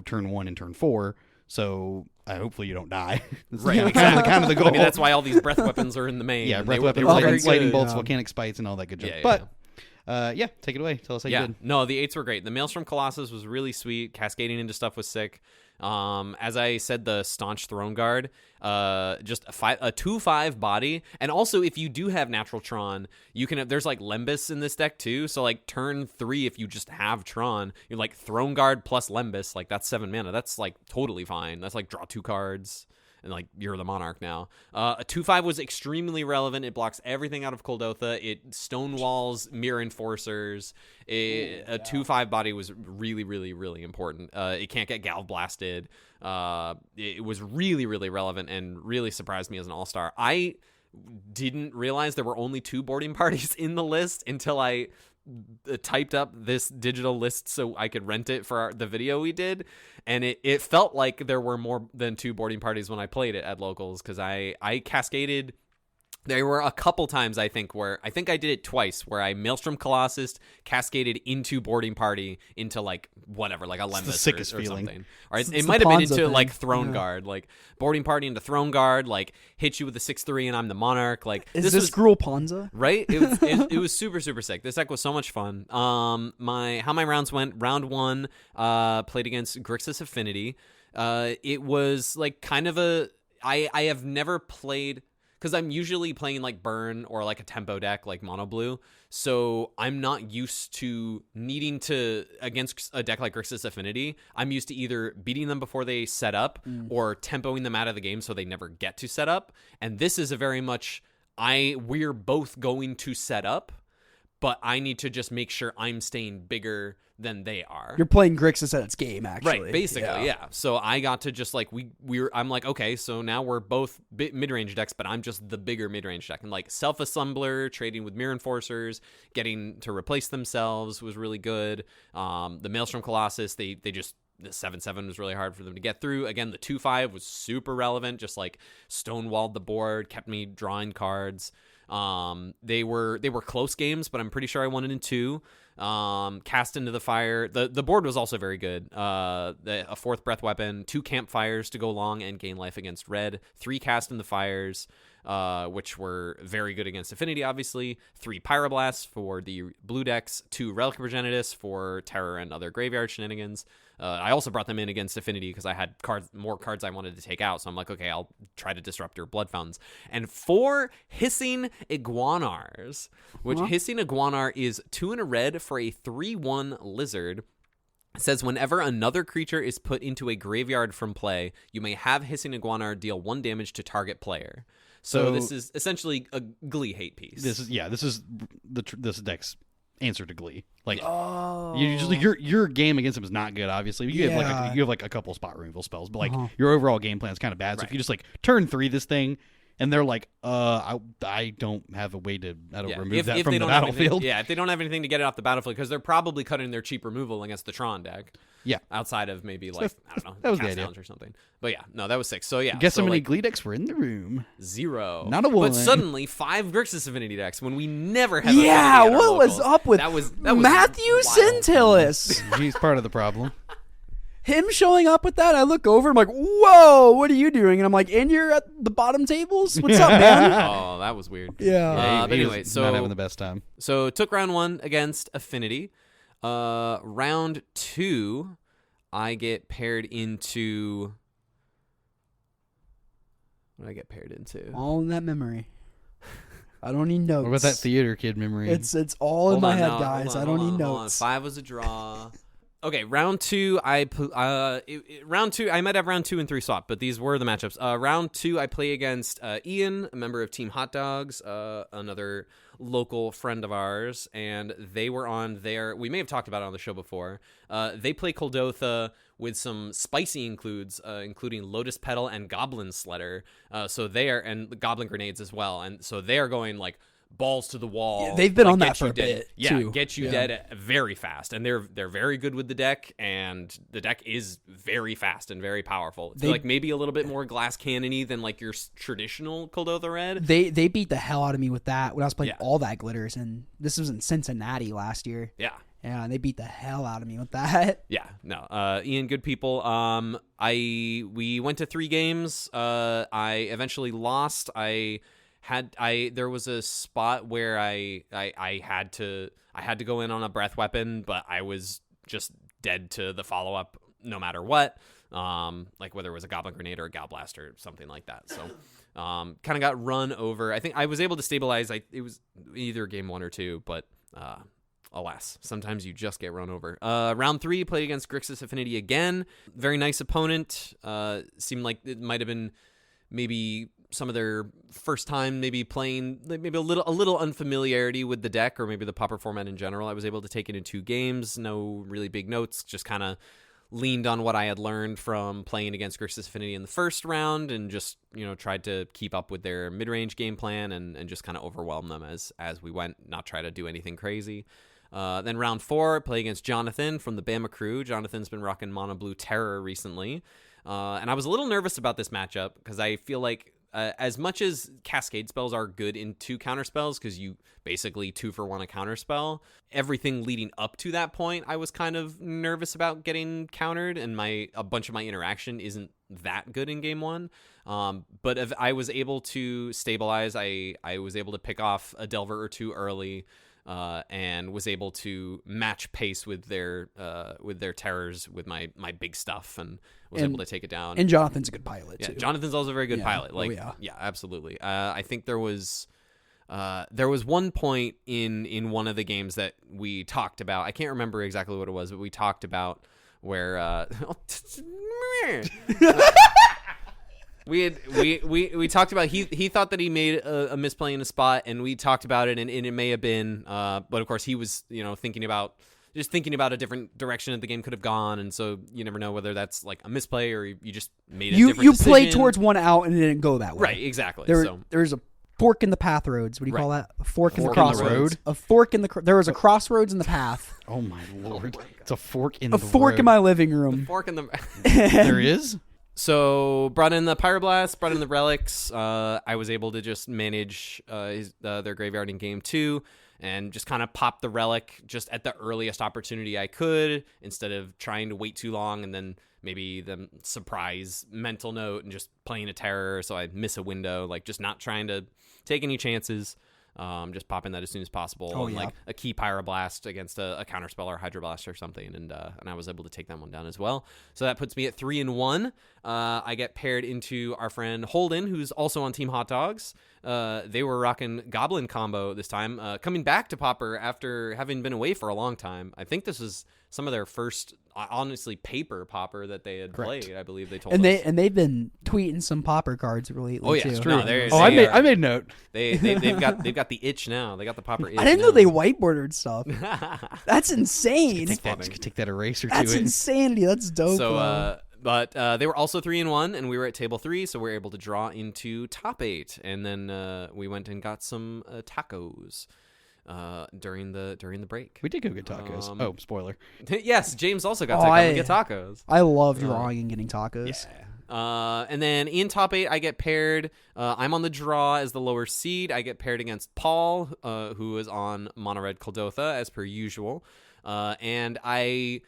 turn 1 and turn 4. So hopefully you don't die. Right, kind of the goal. I mean, that's why all these breath weapons are in the main. Yeah, breath weapons, lightning bolts, volcanic spites, and all that good stuff. But. Take it away. Tell us how you did. No, the 8s were great. The Maelstrom Colossus was really sweet. Cascading into stuff was sick. As I said, the Staunch Throne Guard, just a 2/5 body. And also, if you do have Natural Tron, you can. There's like Lembus in this deck too. So like turn 3, if you just have Tron, you're like Throne Guard plus Lembus. Like that's 7 mana. That's like totally fine. That's like draw 2 cards. And like you're the Monarch now. A 2/5 was extremely relevant. It blocks everything out of Coldotha. It stonewalls Mirror Enforcers. A 2/5 body was really, really, really important. It can't get Galv blasted. It was really, really relevant and really surprised me as an all-star. I didn't realize there were only 2 boarding parties in the list until I typed up this digital list so I could rent it for the video we did, and it felt like there were more than 2 boarding parties when I played it at locals because I cascaded. There were a couple times I think I did it twice where I Maelstrom Colossus cascaded into boarding party into like whatever, like a Lembus or something. Or it might have been into thing. Like Throne Guard, like boarding party into Throne Guard, like hit you with a 6/3 and I'm the Monarch. Like this was Gruul Ponza, right? It was super, super sick. This deck was so much fun. How my rounds went. Round 1, played against Grixis Affinity. It was like kind of I have never played. Because I'm usually playing like Burn or like a tempo deck like Mono Blue. So I'm not used to needing to, against a deck like Grixis Affinity, I'm used to either beating them before they set up or tempoing them out of the game so they never get to set up. And this is a very much, we're both going to set up, but I need to just make sure I'm staying bigger than they are. You're playing Grixis at its game, actually. Right, basically, yeah. So I got to just like I'm like, okay, so now we're both mid-range decks, but I'm just the bigger mid-range deck. And like Self-Assembler, trading with Mirror Enforcers, getting to replace themselves was really good. The Maelstrom Colossus, they just the 7/7 was really hard for them to get through. Again, the 2/5 was super relevant, just like stonewalled the board, kept me drawing cards. They were close games, but I'm pretty sure I won it in 2. Cast into the fire. The board was also very good. A 4th breath weapon, 2 campfires to go long and gain life against red, 3 cast in the fires, which were very good against Affinity, obviously, 3 Pyroblasts for the blue decks, 2 Relic Progenitus for terror and other graveyard shenanigans. I also brought them in against Affinity because I had more cards I wanted to take out. So I'm like, okay, I'll try to disrupt your Blood Fountains. And 4 Hissing Iguanars, which Hissing Iguanar is 2 in a red for a 3/1 lizard. It says whenever another creature is put into a graveyard from play, you may have Hissing Iguanar deal 1 damage to target player. So this is essentially a Glee hate piece. This is this deck's answer to Glee. Like, your game against him is not good. Obviously, you have like a couple spot removal spells, but like your overall game plan is kind of bad. So if you just like turn 3 this thing, and they're like, I don't have a way to remove that from the battlefield. If they don't have anything to get it off the battlefield, because they're probably cutting their cheap removal against the Tron deck. Yeah, outside of maybe like I don't know, that was cast the idea downs or something. But yeah, no, that was 6. So yeah, guess how many Glee decks were in the room? 0, not a 1. But suddenly 5 Grixis Affinity decks when we never had. Yeah, what was up with that was Matthew Centillis? He's part of the problem. Him showing up with that, I look over, I'm like, whoa, what are you doing? And I'm like, and you're at the bottom tables? What's up, man? Oh, that was weird. Yeah. But anyway, so not having the best time. So took round 1 against Affinity. Round 2, I get paired into. What did I get paired into? All in that memory. I don't need notes. What about that theater kid memory? It's all in my head, guys. I don't need notes. 5 was a draw. Okay, round 2, I might have round 2 and 3 swap, but these were the matchups. Round 2, I play against Ian, a member of Team Hot Dogs, another local friend of ours, and they were on their. We may have talked about it on the show before. They play Kuldotha with some spicy includes, including Lotus Petal and Goblin Sledder. And Goblin Grenades as well, and so they are going like balls to the wall. Yeah, they've been on that for a bit. Yeah, too. Get you dead very fast, and they're very good with the deck, and the deck is very fast and very powerful. It's like maybe a little bit more glass cannony than like your traditional Kuldotha Red. They beat the hell out of me with that when I was playing all that glitters, and this was in Cincinnati last year. Yeah, and they beat the hell out of me with that. Yeah, no, Ian, good people. We went to 3 games. I eventually lost. There was a spot where I had to go in on a breath weapon, but I was just dead to the follow up no matter what. Like whether it was a Goblin Grenade or a Gal Blast or something like that. So kind of got run over. I think I was able to stabilize. It was either game 1 or 2, but alas, sometimes you just get run over. Round 3, played against Grixis Affinity again. Very nice opponent. Seemed like it might have been maybe some of their first time maybe playing, maybe a little unfamiliarity with the deck or maybe the Pauper format in general. I was able to take it in 2 games, no really big notes, just kind of leaned on what I had learned from playing against Grixis Affinity in the first round and just, tried to keep up with their mid-range game plan and just kind of overwhelm them as we went, not try to do anything crazy. Then round 4, play against Jonathan from the Bama crew. Jonathan's been rocking Mono Blue Terror recently. And I was a little nervous about this matchup because I feel like as much as Cascade spells are good in 2 counter spells, because you basically 2 for 1 a counter spell, everything leading up to that point, I was kind of nervous about getting countered, and a bunch of my interaction isn't that good in game 1. But if I was able to stabilize, I was able to pick off a Delver or 2 early. And was able to match pace with their terrors with my big stuff and was able to take it down. And Jonathan's a good pilot too. Jonathan's also a very good pilot. Yeah, absolutely. I think there was one point in one of the games that we talked about. I can't remember exactly what it was, but we talked about where We talked about he thought that he made a misplay in a spot, and we talked about it, and it may have been, but of course he was thinking about a different direction that the game could have gone, and so you never know whether that's like a misplay or you just made a different you decision. played towards one out and it didn't go that way. Right, exactly. There's a fork in the path roads. What do you call that? A fork in the crossroads. road? A fork in the there was a crossroads in the path. Oh my lord! It's a fork in a the fork road. in my living room. Fork in the. There is. So brought in the Pyroblast, brought in the relics. I was able to just manage their graveyard in game 2. And just kind of pop the relic just at the earliest opportunity I could, instead of trying to wait too long and then maybe the surprise mental note and just playing a terror so I miss a window. Like, just not trying to take any chances. Just popping that as soon as possible. Oh, and yeah. like a key Pyroblast against a counterspell or Hydroblast or something, and I was able to take that one down as well. So that puts me at 3-1. I get paired into our friend Holden, who's also on Team Hot Dogs. They were rocking Goblin combo this time, coming back to Pauper after having been away for a long time. I think this is some of their first, honestly, paper Pauper that they had played. I believe they told us. And they've been tweeting some Pauper cards lately. Oh yeah, too. it's true. I made note. They've got the itch now. They got the Pauper itch. I didn't now. know they whiteboarded stuff. That's insane. Take that eraser That's to it. insanity. That's dope. So, but they were also 3-1, and we were at table 3, so we were able to draw into top 8, and then we went and got some tacos during the break. We did go get tacos. Spoiler. Yes, James also got to come and get tacos. I love drawing and getting tacos. Yeah. And then in top 8, I get paired. I'm on the draw as the lower seed. I get paired against Paul, who is on Mono Red Kuldotha as per usual, and I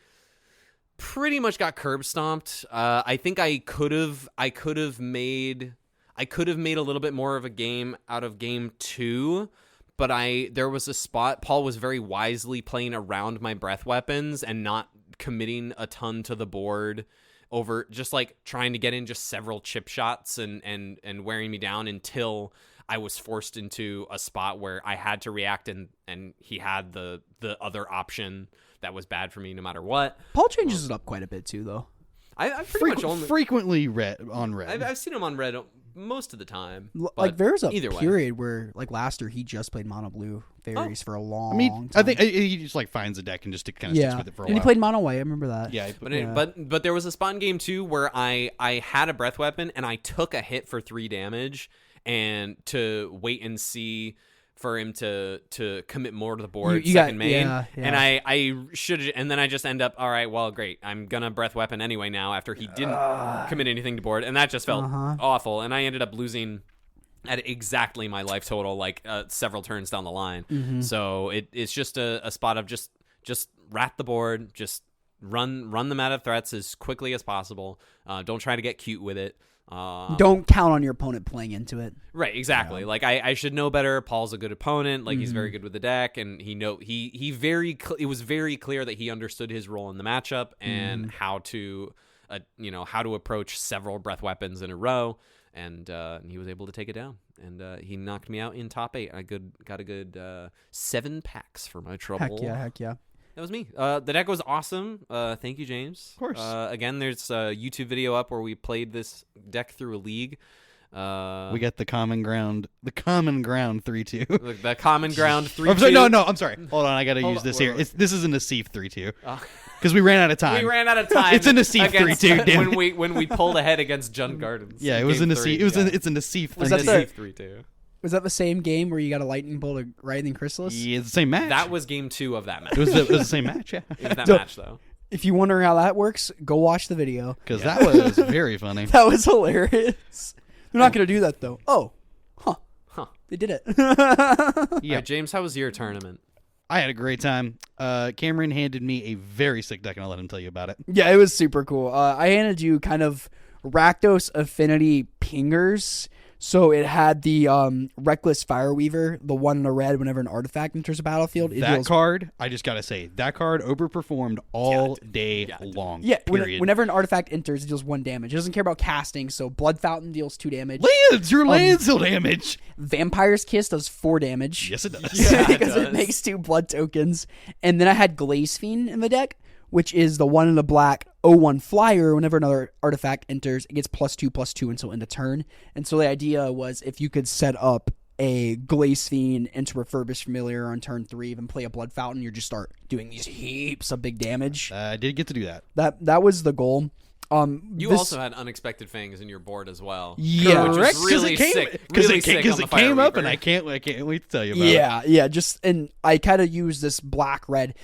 pretty much got curb stomped. I think I could have made a little bit more of a game out of game 2, but there was a spot. Paul was very wisely playing around my breath weapons and not committing a ton to the board, over just like trying to get in just several chip shots and wearing me down until I was forced into a spot where I had to react, and he had the other option that was bad for me no matter what. Paul changes it up quite a bit too, though. I've pretty much only frequently on red. I've seen him on red most of the time. Like there's a either period where like last year he just played mono blue fairies for a long time. I think he just like finds a deck and just kind of sticks with it for a while. And he played mono white. I remember that. Yeah, but there was a spot in game 2 where I had a breath weapon and I took a hit for 3 damage, and to wait and see for him to commit more to the board second main. Yeah. And I should, and then I just end up, all right, well, great. I'm going to breath weapon anyway now after he didn't commit anything to board. And that just felt awful. And I ended up losing at exactly my life total, like several turns down the line. Mm-hmm. So it's just a spot of just rat the board, just run them out of threats as quickly as possible. Don't try to get cute with it. Don't count on your opponent playing into it. Right, exactly. Yeah. Like I should know better. Paul's a good opponent. Like he's very good with the deck, and it was very clear that he understood his role in the matchup and how to approach several breath weapons in a row, and he was able to take it down. And he knocked me out in top 8. I got a good 7 packs for my trouble. Heck yeah. That was me. The deck was awesome. Thank you, James. Of course. Again, there's a YouTube video up where we played this deck through a league. We got the common ground 3-2. The common ground 3-2. I'm sorry, no, I'm sorry. Hold on, I got to use this here. This is a Nassif 3-2. Because we ran out of time. It's a Nassif 3-2. When we pulled ahead against Jund Gardens. Yeah, it was a Nassif. It's a Nassif 3-2. Was that the same game where you got a lightning bolt of Writhing Chrysalis? Yeah, it's the same match. That was game 2 of that match. It was the same match, yeah. It was that match, though. If you wonder how that works, go watch the video. Because that was very funny. That was hilarious. They're not going to do that, though. Oh. Huh. They did it. Yeah, right, James, how was your tournament? I had a great time. Cameron handed me a very sick deck, and I'll let him tell you about it. Yeah, it was super cool. I handed you kind of Rakdos Affinity Pingers. So it had the Reckless Fireweaver, the one in the red whenever an artifact enters a battlefield. Card, I just got to say, that card overperformed all day long. Yeah, whenever an artifact enters, it deals 1 damage. It doesn't care about casting, so Blood Fountain deals 2 damage. Your lands deal damage. Vampire's Kiss does 4 damage. Yes, it does. Because it makes 2 blood tokens. And then I had Glaze Fiend in the deck, which is the one in the black 0/1 flyer, whenever another artifact enters, it gets +2/+2 until end of turn. And so the idea was if you could set up a Glaze Fiend into Refurbished Familiar on turn 3, even play a Blood Fountain, you just start doing these heaps of big damage. I did get to do that. That was the goal. You also had Unexpected Fangs in your board as well. Yeah, which was really sick. Because Really it sick came up, and I can't wait to tell you about it. Yeah. And I kind of use this black-red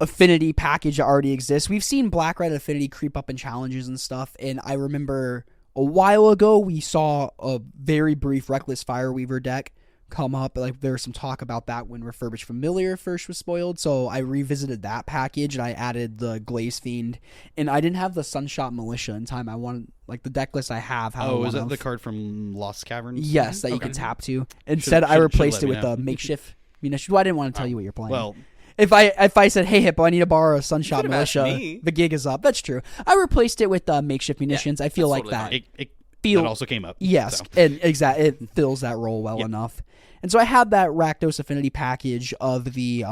affinity package that already exists. We've seen black-red affinity creep up in challenges and stuff, and I remember a while ago we saw a very brief Reckless Fireweaver deck come up. Like there was some talk about that when Refurbished Familiar first was spoiled, so I revisited that package and I added the Glaze Fiend, and I didn't have the Sunshot Militia in time. I wanted, like, the deck list I have. Is that the card from Lost Caverns? Yes, that you can tap to. Instead, I replaced it with a makeshift munition. Well, I didn't want to tell you what you're playing. Well, if I said, hey, Hippo, I need to borrow a Sunshot Militia, the gig is up. That's true. I replaced it with makeshift munitions. I feel like totally that. That also came up. Yes, so. and exactly, it fills that role well enough. And so I had that Rakdos Affinity package of the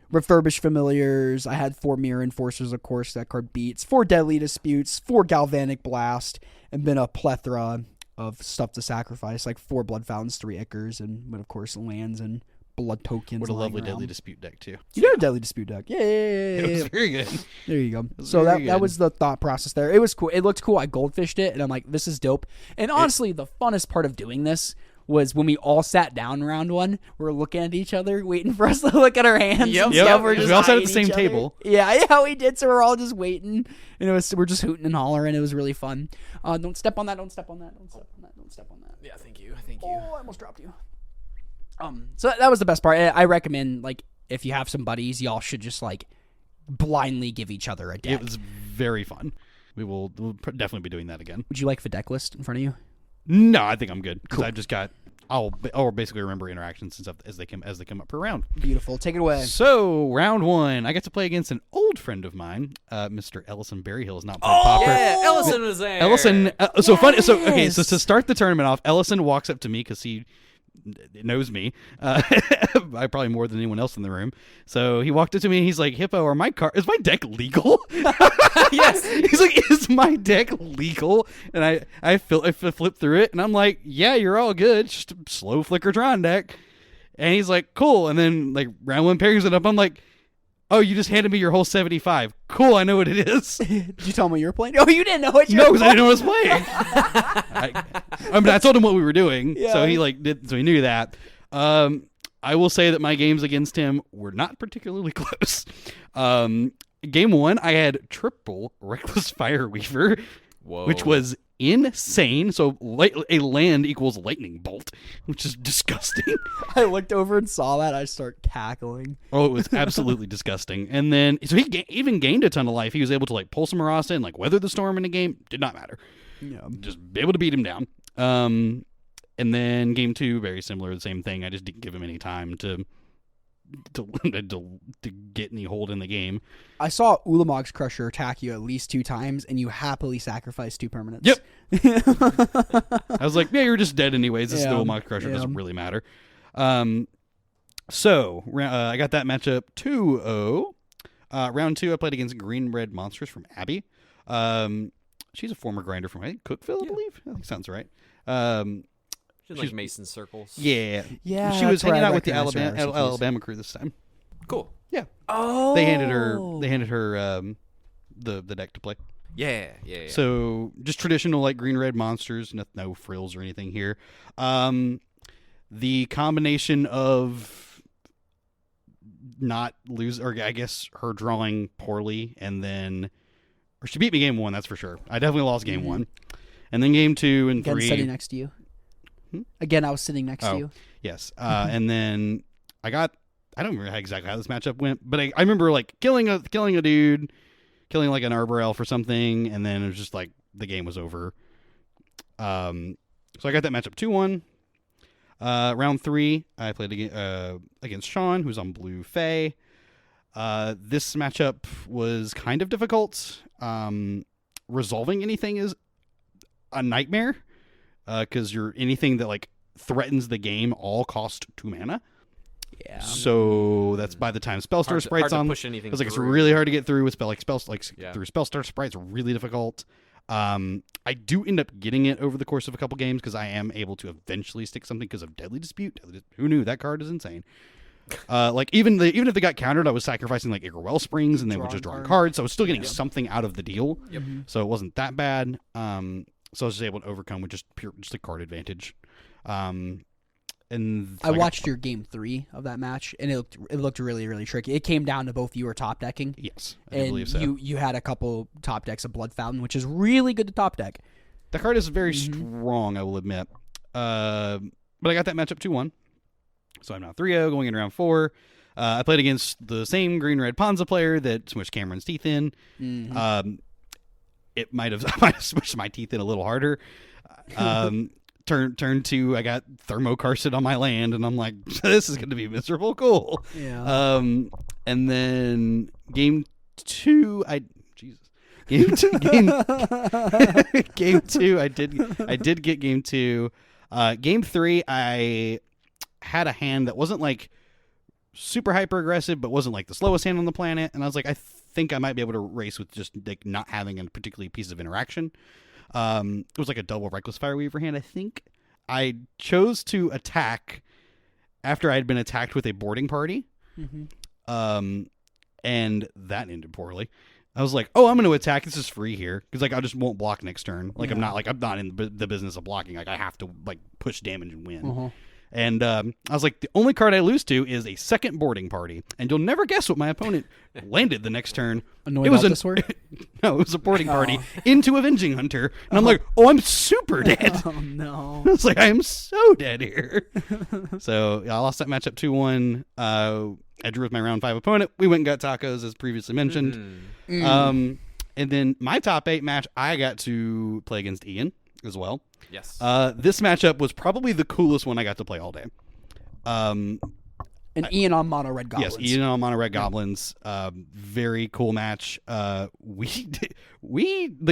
Refurbished Familiars. I had 4 Mirror Enforcers, of course, that card beats, 4 Deadly Disputes, 4 Galvanic Blast, and then a plethora of stuff to sacrifice, like 4 Blood Fountains, 3 Ichors, and of course lands and blood tokens. What a lovely Deadly Dispute deck, too. You got a Deadly Dispute deck. Yeah. It was very good. There you go. So that was the thought process there. It was cool. It looked cool. I goldfished it, and I'm like, this is dope. And honestly, the funnest part of doing this was when we all sat down in round 1. We were looking at each other, waiting for us to look at our hands. Yep. We all sat at the same table. Yeah, we did. So we're all just waiting. And we're just hooting and hollering. It was really fun. Don't step on that. Don't step on that. Don't step on that. Don't step on that. Yeah, thank you. Thank you. Oh, I almost dropped you. So that was the best part. I recommend, like, if you have some buddies, y'all should just, like, blindly give each other a deck. It was very fun. We'll definitely be doing that again. Would you like the deck list in front of you? No, I think I'm good because Cool. I've just got. I'll basically remember interactions and stuff as they come up per round. Beautiful. Take it away. So round 1, I get to play against an old friend of mine, Mr. Ellison Berryhill is not playing Pauper. Yeah, Ellison was there. Ellison. Funny. So okay. So to start the tournament off, Ellison walks up to me because he knows me, I probably more than anyone else in the room. So he walked up to me and he's like, "Hippo, is my deck legal?" Yes. He's like, "Is my deck legal?" And I flip through it and I'm like, "Yeah, you're all good. Just a slow Flickertron deck." And he's like, "Cool." And then like round 1 pairs it up. I'm like, "Oh, you just handed me your whole 75. Cool, I know what it is." Did you tell me you were playing? Oh, you didn't know what you were No, because I playing. didn't know what I was playing. I told him what we were doing, so he so he knew that. I will say that my games against him were not particularly close. Game 1, I had triple Reckless Fireweaver, which was insane. So a land equals lightning bolt, which is disgusting. I looked over and saw that. I start cackling. Oh, it was absolutely disgusting. And then, so he even gained a ton of life. He was able to like pull some Marasa and like weather the storm in a game. Did not matter. Yeah. Just be able to beat him down. And then game 2, very similar, the same thing. I just didn't give him any time to get any hold in the game. I saw Ulamog's Crusher attack you at least 2 times, and you happily sacrificed 2 permanents. Yep. I was like, yeah, you're just dead anyways. This Ulamog's Crusher doesn't really matter. So I got that matchup 2-0. Round 2, I played against Green Red Monsters from Abby. She's a former grinder from, I think, Cookville, I believe. I think sounds right. She's like Mason Circles. Yeah. Yeah. She was hanging out with the recognize her. Alabama crew this time. Cool. Yeah. Oh. They handed her the deck to play. Yeah. So just traditional like green red monsters, no frills or anything here. The combination of not lose, or I guess her drawing poorly, and then or she beat me game 1, that's for sure. I definitely lost game 1, and then game 2 and 3. Again, sitting next to you. Again, I was sitting next to you. Yes. And then I don't remember exactly how this matchup went, but I remember like killing a dude, killing like an Arbor Elf or something, and then it was just like the game was over. So I got that matchup 2-1. Round 3, I played against Sean, who's on Blue Fae. This matchup was kind of difficult. Resolving anything is a nightmare. Because anything that like threatens the game all cost 2 mana. Yeah. So that's by the time Spellstar Sprite's on. Push anything. It's really hard to get through with through Spellstar Sprite's really difficult. I do end up getting it over the course of a couple games because I am able to eventually stick something because of Deadly Dispute. Who knew? That card is insane. Even if they got countered, I was sacrificing like Igor Wellsprings and they were just drawing cards. So I was still getting something out of the deal. Yep. So it wasn't that bad. So I was just able to overcome with just a card advantage. And I watched your game 3 of that match, and it looked really, really tricky. It came down to both you were top decking. Yes, I and believe so. You had a couple top decks of Blood Fountain, which is really good to top deck. That card is very strong, I will admit. But I got that matchup 2-1. So I'm now 3-0 going in round 4. I played against the same green-red Ponza player that smushed Cameron's teeth in. Mm-hmm. It might have smushed my teeth in a little harder. Turn 2, I got thermokarsted on my land, and I'm like, this is going to be miserable. Cool. Yeah. And then game 2, game 2, I did get game 2. Game 3, I had a hand that wasn't like super hyper aggressive, but wasn't like the slowest hand on the planet, and I was like, I think I might be able to race with just like not having a particularly piece of interaction. It was like a double Reckless Fireweaver hand, I think. I chose to attack after I had been attacked with a boarding party. And that ended poorly. I was like, oh, I'm going to attack. This is free here. Because like I just won't block next turn. Like I'm not in the business of blocking. Like I have to like push damage and win. And I was like, the only card I lose to is a second boarding party. And you'll never guess what my opponent landed the next turn. No, it was a boarding party into Avenging Hunter. And I'm like, oh, I'm super dead. Oh, no. I was like, I am so dead here. So I lost that matchup 2-1. I drew with my round 5 opponent. We went and got tacos, as previously mentioned. And then my top 8 match, I got to play against Ian as well. Yes. This matchup was probably the coolest one I got to play all day. Ian on Mono Red Goblins. Yes, Ian on Mono Red Goblins. Very cool match. The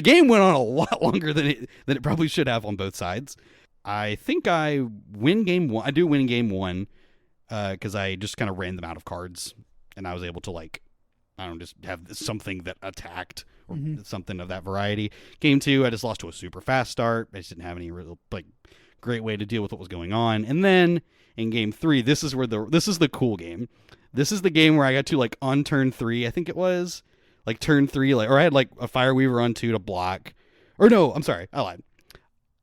game went on a lot longer than it probably should have on both sides. I think I win game 1. I do win game 1 because I just kind of ran them out of cards, and I was able to just have something that attacked or something of that variety. Game 2, I just lost to a super fast start. I just didn't have any real great way to deal with what was going on. And then in game 3, this is the cool game. This is the game where I got to on turn 3, I think it was turn 3, or I had a Fireweaver on 2 to block. Or no, I'm sorry, I lied.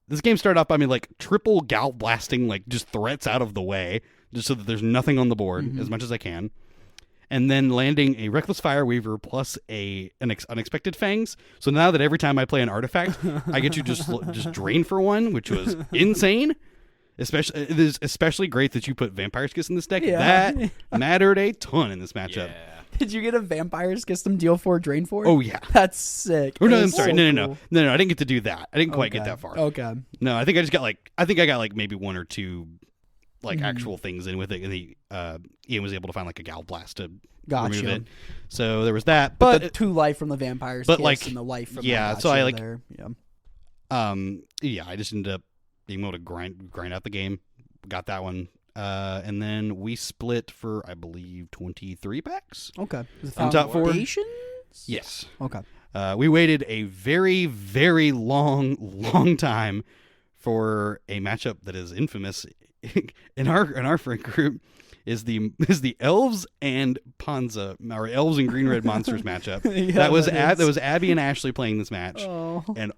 This game started off by me triple Gal blasting just threats out of the way, just so that there's nothing on the board as much as I can. And then landing a Reckless Fireweaver plus Unexpected Fangs. So now that every time I play an artifact, I get to just drain for 1, which was insane. It is especially great that you put Vampire's Kiss in this deck. Yeah. That mattered a ton in this matchup. Yeah. Did you get a Vampire's Kiss them deal 4, drain 4? Oh, yeah. That's sick. Oh, no, I'm sorry. No. I didn't get to do that. I didn't quite get that far. Okay. No, I think I just got I got maybe 1 or 2 actual things in with it, and Ian was able to find a Gal Blast to remove it. So there was that, but the 2 life from the Vampire's Kiss and the life from so I there. I just ended up being able to grind out the game, got that one, and then we split for I believe 23 packs. Okay, on top 4. Yes. Okay. We waited a very, very long time for a matchup that is infamous in our friend group. Is the elves and Ponza, or elves and green red monsters matchup. That was Abby and Ashley playing this match, and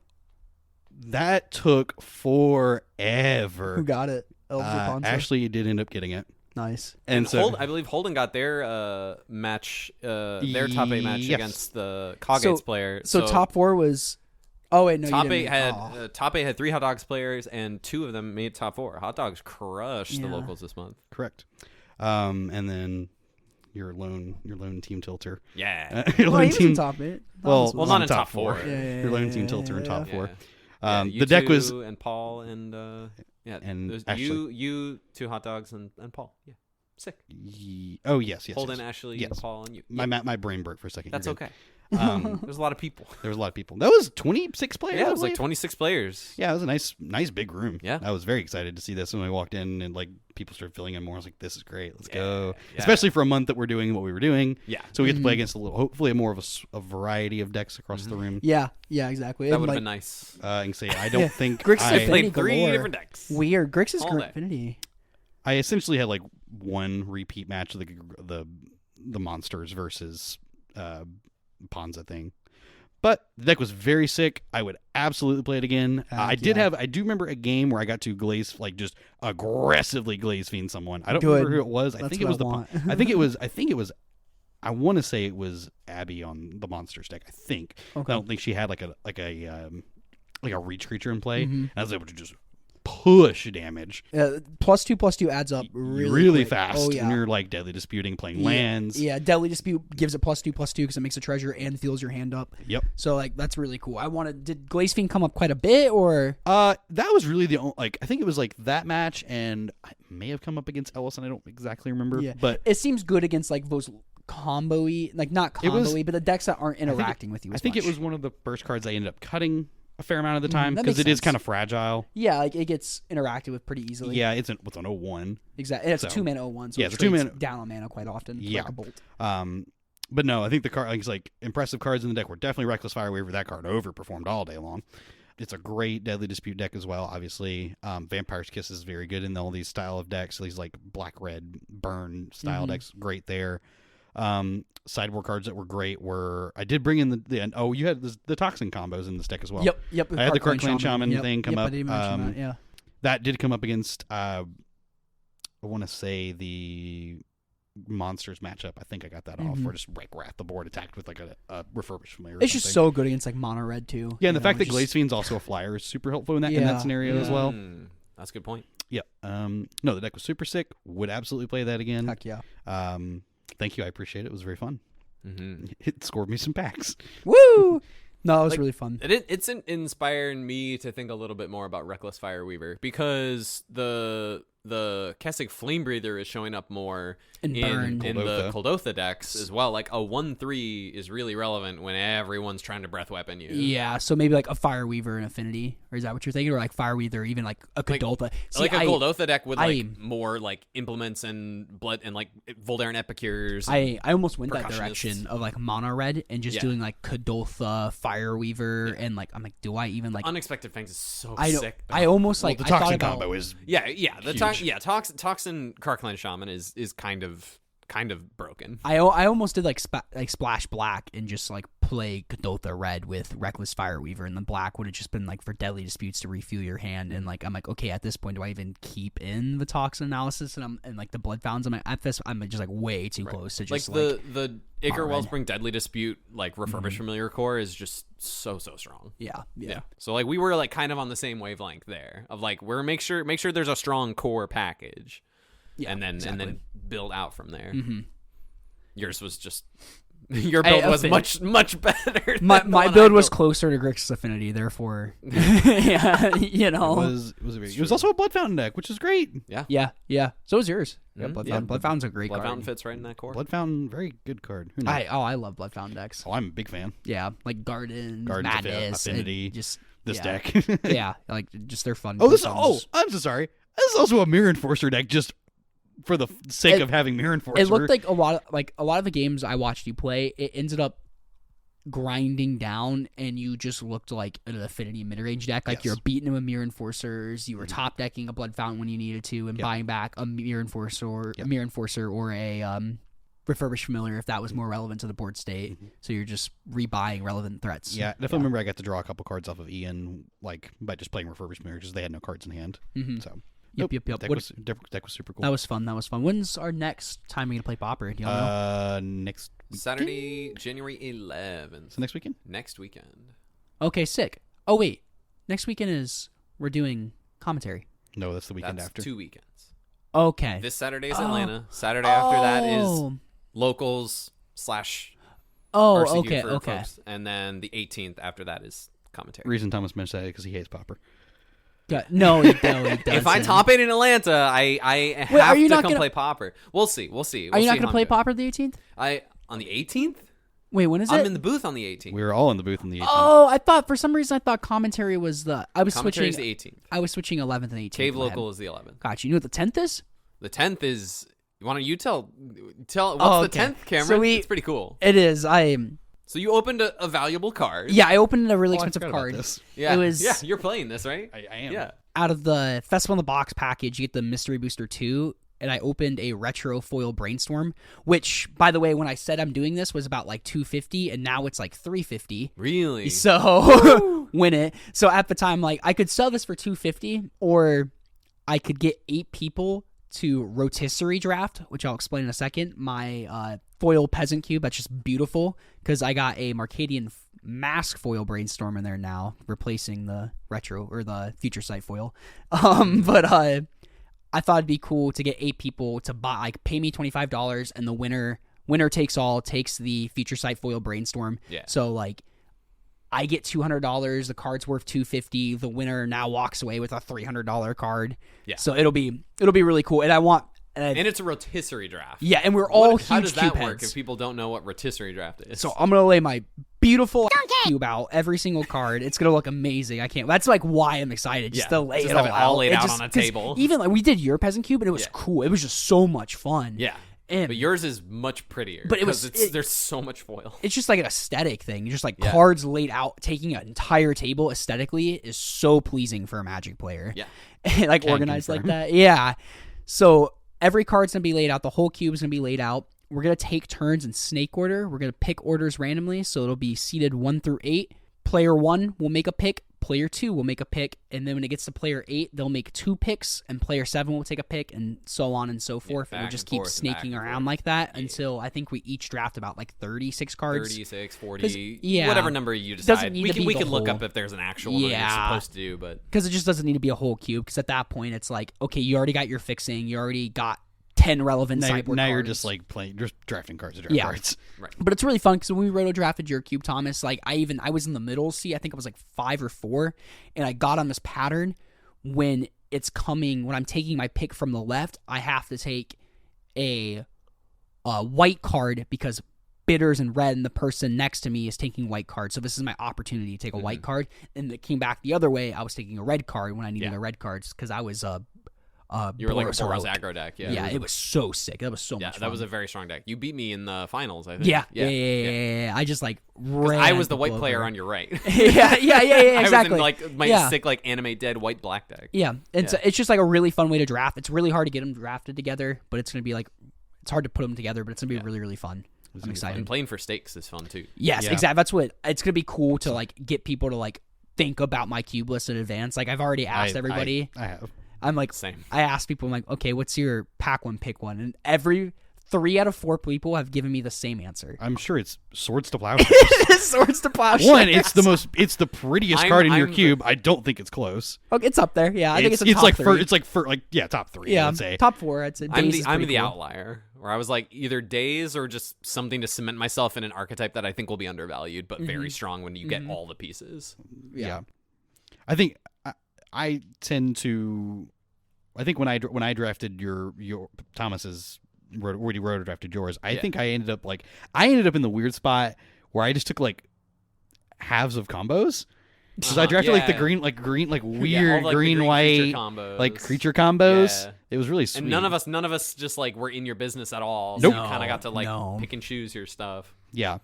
that took forever. Who got it? Elves or Ponza? Ashley did end up getting it. Nice. And so I believe Holden got their match, their top 8 match against the Coggates player. So top 4 was. Oh wait, no. Top 8 had 3 Hot Dogs players, and 2 of them made top 4. Hot Dogs crushed the locals this month. Correct. And then your lone team tilter. Yeah. Your lone team in top 8. Well, not in top 4. Your lone team tilter in top 4. The deck was and Paul and and Ashley. you 2 Hot Dogs and Paul. Yeah. Sick. Oh yes. Holden, Ashley, yes. Paul, and you. My brain broke for a second. That's okay. There's a lot of people. There was a lot of people. That was 26 players. Yeah, it was like 26 players. Yeah, it was a nice big room. Yeah, I was very excited to see this when I walked in and like people started filling in more. I was like, this is great. Let's go. Yeah. Especially for a month that we're doing what we were doing. Yeah. So we get to play against hopefully more of a variety of decks across the room. Yeah, exactly. That would have been nice. I can say I don't think I played 3 different decks. Weird. Grixis Affinity. I essentially had like one repeat match of the monsters versus Ponza thing. But the deck was very sick. I would absolutely play it again. I do remember a game where I got to glaze, like just aggressively glaze fiend someone. I don't remember who it was. I think it was I want to say it was Abby on the monsters deck. I think. Okay. I don't think she had like a reach creature in play. And I was able to just push damage. +2/+2 adds up really fast when you're like deadly disputing, playing lands. Yeah, deadly dispute gives it +2/+2 because it makes a treasure and fills your hand up. Yep. So like that's really cool. Did Glaze Fiend come up quite a bit or? That was really the only, like I think it was like that match, and I may have come up against Ellison. I don't exactly remember. Yeah. But it seems good against like those combo-y, like not combo-y, but the decks that aren't interacting with you. I think it was one of the first cards I ended up cutting a fair amount of the time because it is kind of fragile. Yeah, like it gets interacted with pretty easily. Yeah, it's an 0-1. Exactly. It's a 2-mana 0-1, so it's a 2-mana down on mana quite often. Yeah. Like a bolt. But no, I think the card like impressive cards in the deck were definitely Reckless Fireweaver. That card overperformed all day long. It's a great Deadly Dispute deck as well, obviously. Vampire's Kiss is very good in all these style of decks. These like black-red burn style decks, great there. Sideboard cards that were great were I did bring in you had the toxin combos in this deck as well. Yep. I had the Kirkland Shaman thing come up. I didn't mention that, that did come up against I want to say the monsters matchup. I think I got that off where just like Wrath the board attacked with like a refurbished familiar. It's just so good against like mono red too. Yeah, and the fact that Glaze Fiend's also a flyer is super helpful in that scenario as well. That's a good point. Yeah. No, the deck was super sick. Would absolutely play that again. Heck yeah. Thank you. I appreciate it. It was very fun. It scored me some packs. Woo! No, it was really fun. It's inspiring me to think a little bit more about Reckless Fireweaver because the Kessig Flame Breather is showing up more in the Kuldotha decks as well. Like a 1/3 is really relevant when everyone's trying to breath weapon you. Yeah, so maybe like a Fireweaver and Affinity, or is that what you're thinking? Or like Fireweaver, or even like a Kuldotha. Like a Kuldotha deck with like more like implements and blood and like Voldaren Epicures. I almost went that direction of like mono red and just doing like Kuldotha, Fireweaver, and like I'm like, do I even like Unexpected Fangs is so sick. I almost like the toxin combo is Toxin Kirkland Shaman is kind of broken. I almost did like splash black and just like play Kuldotha red with Reckless Fireweaver, and the black would have just been like for Deadly Disputes to refuel your hand. And like I'm like, okay, at this point, do I even keep in the toxin analysis and like the blood fountains? I'm just like way too close to just like the Ichor Wellspring Deadly Dispute like refurbished familiar core is just so strong. Yeah. So like we were like kind of on the same wavelength there of like we're make sure there's a strong core package. Yeah, and then build out from there. Yours was just your build was much better. My build was closer to Grixis Affinity, therefore, yeah, you know, it was also a Blood Fountain deck, which is great. Yeah. So was yours. Yeah, Blood Fountain's a great card. Blood Fountain fits right in that core. Blood Fountain, very good card. I love Blood Fountain decks. Oh, I'm a big fan. Yeah, like Gardens Madness, Affinity, just this deck. Yeah, like just they're fun. I'm so sorry. This is also a Mirror Enforcer deck, just for the sake of having Mirror Enforcer. It looked like a lot of the games I watched you play, it ended up grinding down, and you just looked like an Affinity mid-range deck. Like you're beating them with Mirror Enforcers, you were top decking a Blood Fountain when you needed to, and buying back a Mirror Enforcer, or a refurbished familiar if that was more relevant to the board state. So you're just rebuying relevant threats. Yeah, definitely remember I got to draw a couple cards off of Ian, like by just playing refurbished familiar because they had no cards in hand. So. Yep. Deck was super cool. That was fun. When's our next time we gonna play Pauper? Do y'all know? Next weekend? Saturday, January 11th. So next weekend? Next weekend. Okay, sick. Oh wait, next weekend we're doing commentary. No, that's the weekend after. 2 weekends. Okay. This Saturday is Atlanta. Saturday after that is locals / RCQ for folks. And then the 18th after that is commentary. Reason Thomas mentioned that because he hates Pauper. No, he doesn't. If I top it in Atlanta, I have to come play Pauper. We'll see. Are you not going to play Pauper the 18th? On the 18th? Wait, when is it? I'm in the booth on the 18th. We were all in the booth on the 18th. Oh, I thought for some reason commentary was Commentary's the 18th. I was switching 11th and 18th. Cave Local is the 11th. Gotcha. You know what the 10th is? The 10th is. Why don't you tell? What's the 10th, Cameron? So it's pretty cool. It is. So you opened a valuable card. Yeah, I opened a really I expensive forgot about card. this. Yeah. It was. Yeah, you're playing this, right? I am. Yeah. Out of the Festival in the Box package, you get the Mystery Booster 2, and I opened a retro foil brainstorm, which, by the way, when I said I'm doing this was about like $250, and now it's like $350. Really? So win it. So at the time, like I could sell this for $250, or I could get 8 people to rotisserie draft, which I'll explain in a second. My foil peasant cube that's just beautiful because I got a Marcadian mask foil brainstorm in there now, replacing the retro or the future sight foil. But I thought it'd be cool to get 8 people to buy, like, pay me $25, and the winner takes all, takes the future sight foil brainstorm. Yeah. So like, I get $200. The card's worth $250. The winner now walks away with a $300 card. Yeah. So it'll be really cool. And I want. And it's a rotisserie draft. Yeah, and we're all huge How does that cube work heads. if people don't know what rotisserie draft is? So I'm gonna lay my beautiful cube out every single card. It's gonna look amazing. I can't. That's like why I'm excited, just to lay just it have all it all out. laid It out just- on a 'cause table. Even like we did your peasant cube, and it was Yeah. cool. It was just so much fun. Yeah. And But yours is much prettier. But it was- there's so much foil. it's just like an aesthetic thing. Just like Yeah. cards laid out, taking an entire table aesthetically is so pleasing for a Magic player. Yeah. Like Can organized confirm. like that. Yeah. So every card's gonna be laid out. The whole cube's gonna be laid out. We're gonna take turns in snake order. We're gonna pick orders randomly, so it'll be seeded 1 through 8. Player 1 will make a pick. Player 2 will make a pick, and then when it gets to player 8, they'll make 2 picks, and player 7 will take a pick, and so on and so forth. And we'll back just and keep forth and back snaking and around forth. like that until I think we each draft about like 36 cards. 36, 40, yeah. whatever number you Doesn't decide. need We to can be the look whole- up if there's an actual number you're Yeah. supposed to do, but Because it just doesn't need to be a whole cube. Because at that point, it's like, okay, you already got your fixing. You already got 10 relevant Now, sideboard now cards. you're just like playing, just drafting cards to draft Yeah. cards. But it's really fun because when we roto drafted your cube, Thomas, like I was in the middle seat. I think I was like 5 or 4, and I got on this pattern when I'm taking my pick from the left, I have to take a white card because bitters and red, and the person next to me is taking white cards. So this is my opportunity to take a white card. And it came back the other way. I was taking a red card when I needed a red cards because I was you were like a Boros Boros heroic. aggro deck. Yeah, it was so sick. That was so Yeah, much fun. that was a very strong deck. You beat me in the finals, I think. Yeah. I just like ran. I was the white people player over. on your right. yeah, exactly. I was in like my Yeah. sick like animate dead white black deck. Yeah, it's just like a really fun way to draft. It's really hard to get them drafted together, but it's gonna be like it's hard to put them together, but it's gonna be really really fun. I'm excited. And playing for stakes is fun too. Yes, Yeah. exactly. That's what it's gonna be cool to like get people to like think about my cube list in advance. Like I've already asked everybody. I have. I'm like, Same. I asked people, I'm like, okay, what's your pack one, pick one? And every 3 out of 4 people have given me the same answer. I'm sure it's Swords to Plowshares. Swords to Plowshares. One, it's the prettiest card in your I'm cube. I don't think it's close. Okay, it's up there. Yeah, I think it's a top like 3. top 3. yeah, I would say. top 4. I'd say. I'm Days is the pretty cool. outlier where I was like either days or just something to cement myself in an archetype that I think will be undervalued but very strong when you get all the pieces. Yeah. I think I tend to. I think when I drafted your Thomas's where you roto drafted yours, I think I ended up in the weird spot where I just took like halves of combos. Because I drafted like the green weird all, like, the green green white creature combos. like creature combos. Yeah. It was really sweet. And none of us just like were in your business at all. Nope. So you kind of got to like No. pick and choose your stuff. Yeah.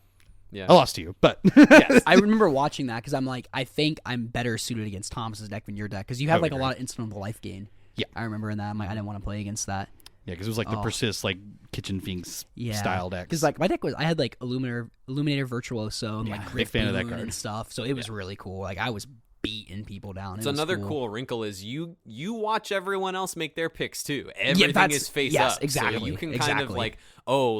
Yeah. I lost to you, but Yes. I remember watching that because I'm like, I think I'm better suited against Thomas's deck than your deck because you have I like a agree. lot of instant life gain. Yeah. I remember in that. I'm like, I didn't want to play against that. yeah, because it was like the Oh. persist like Kitchen Finks Yeah, style decks. Because like my deck I had like Illuminator Virtuoso and like big Griff fan of that Boon card. and stuff. So it was really cool. Like I was beating people down. It So was another cool wrinkle is you watch everyone else make their picks too. Everything that's- is face yes, up. exactly, So you can kind of exactly. like,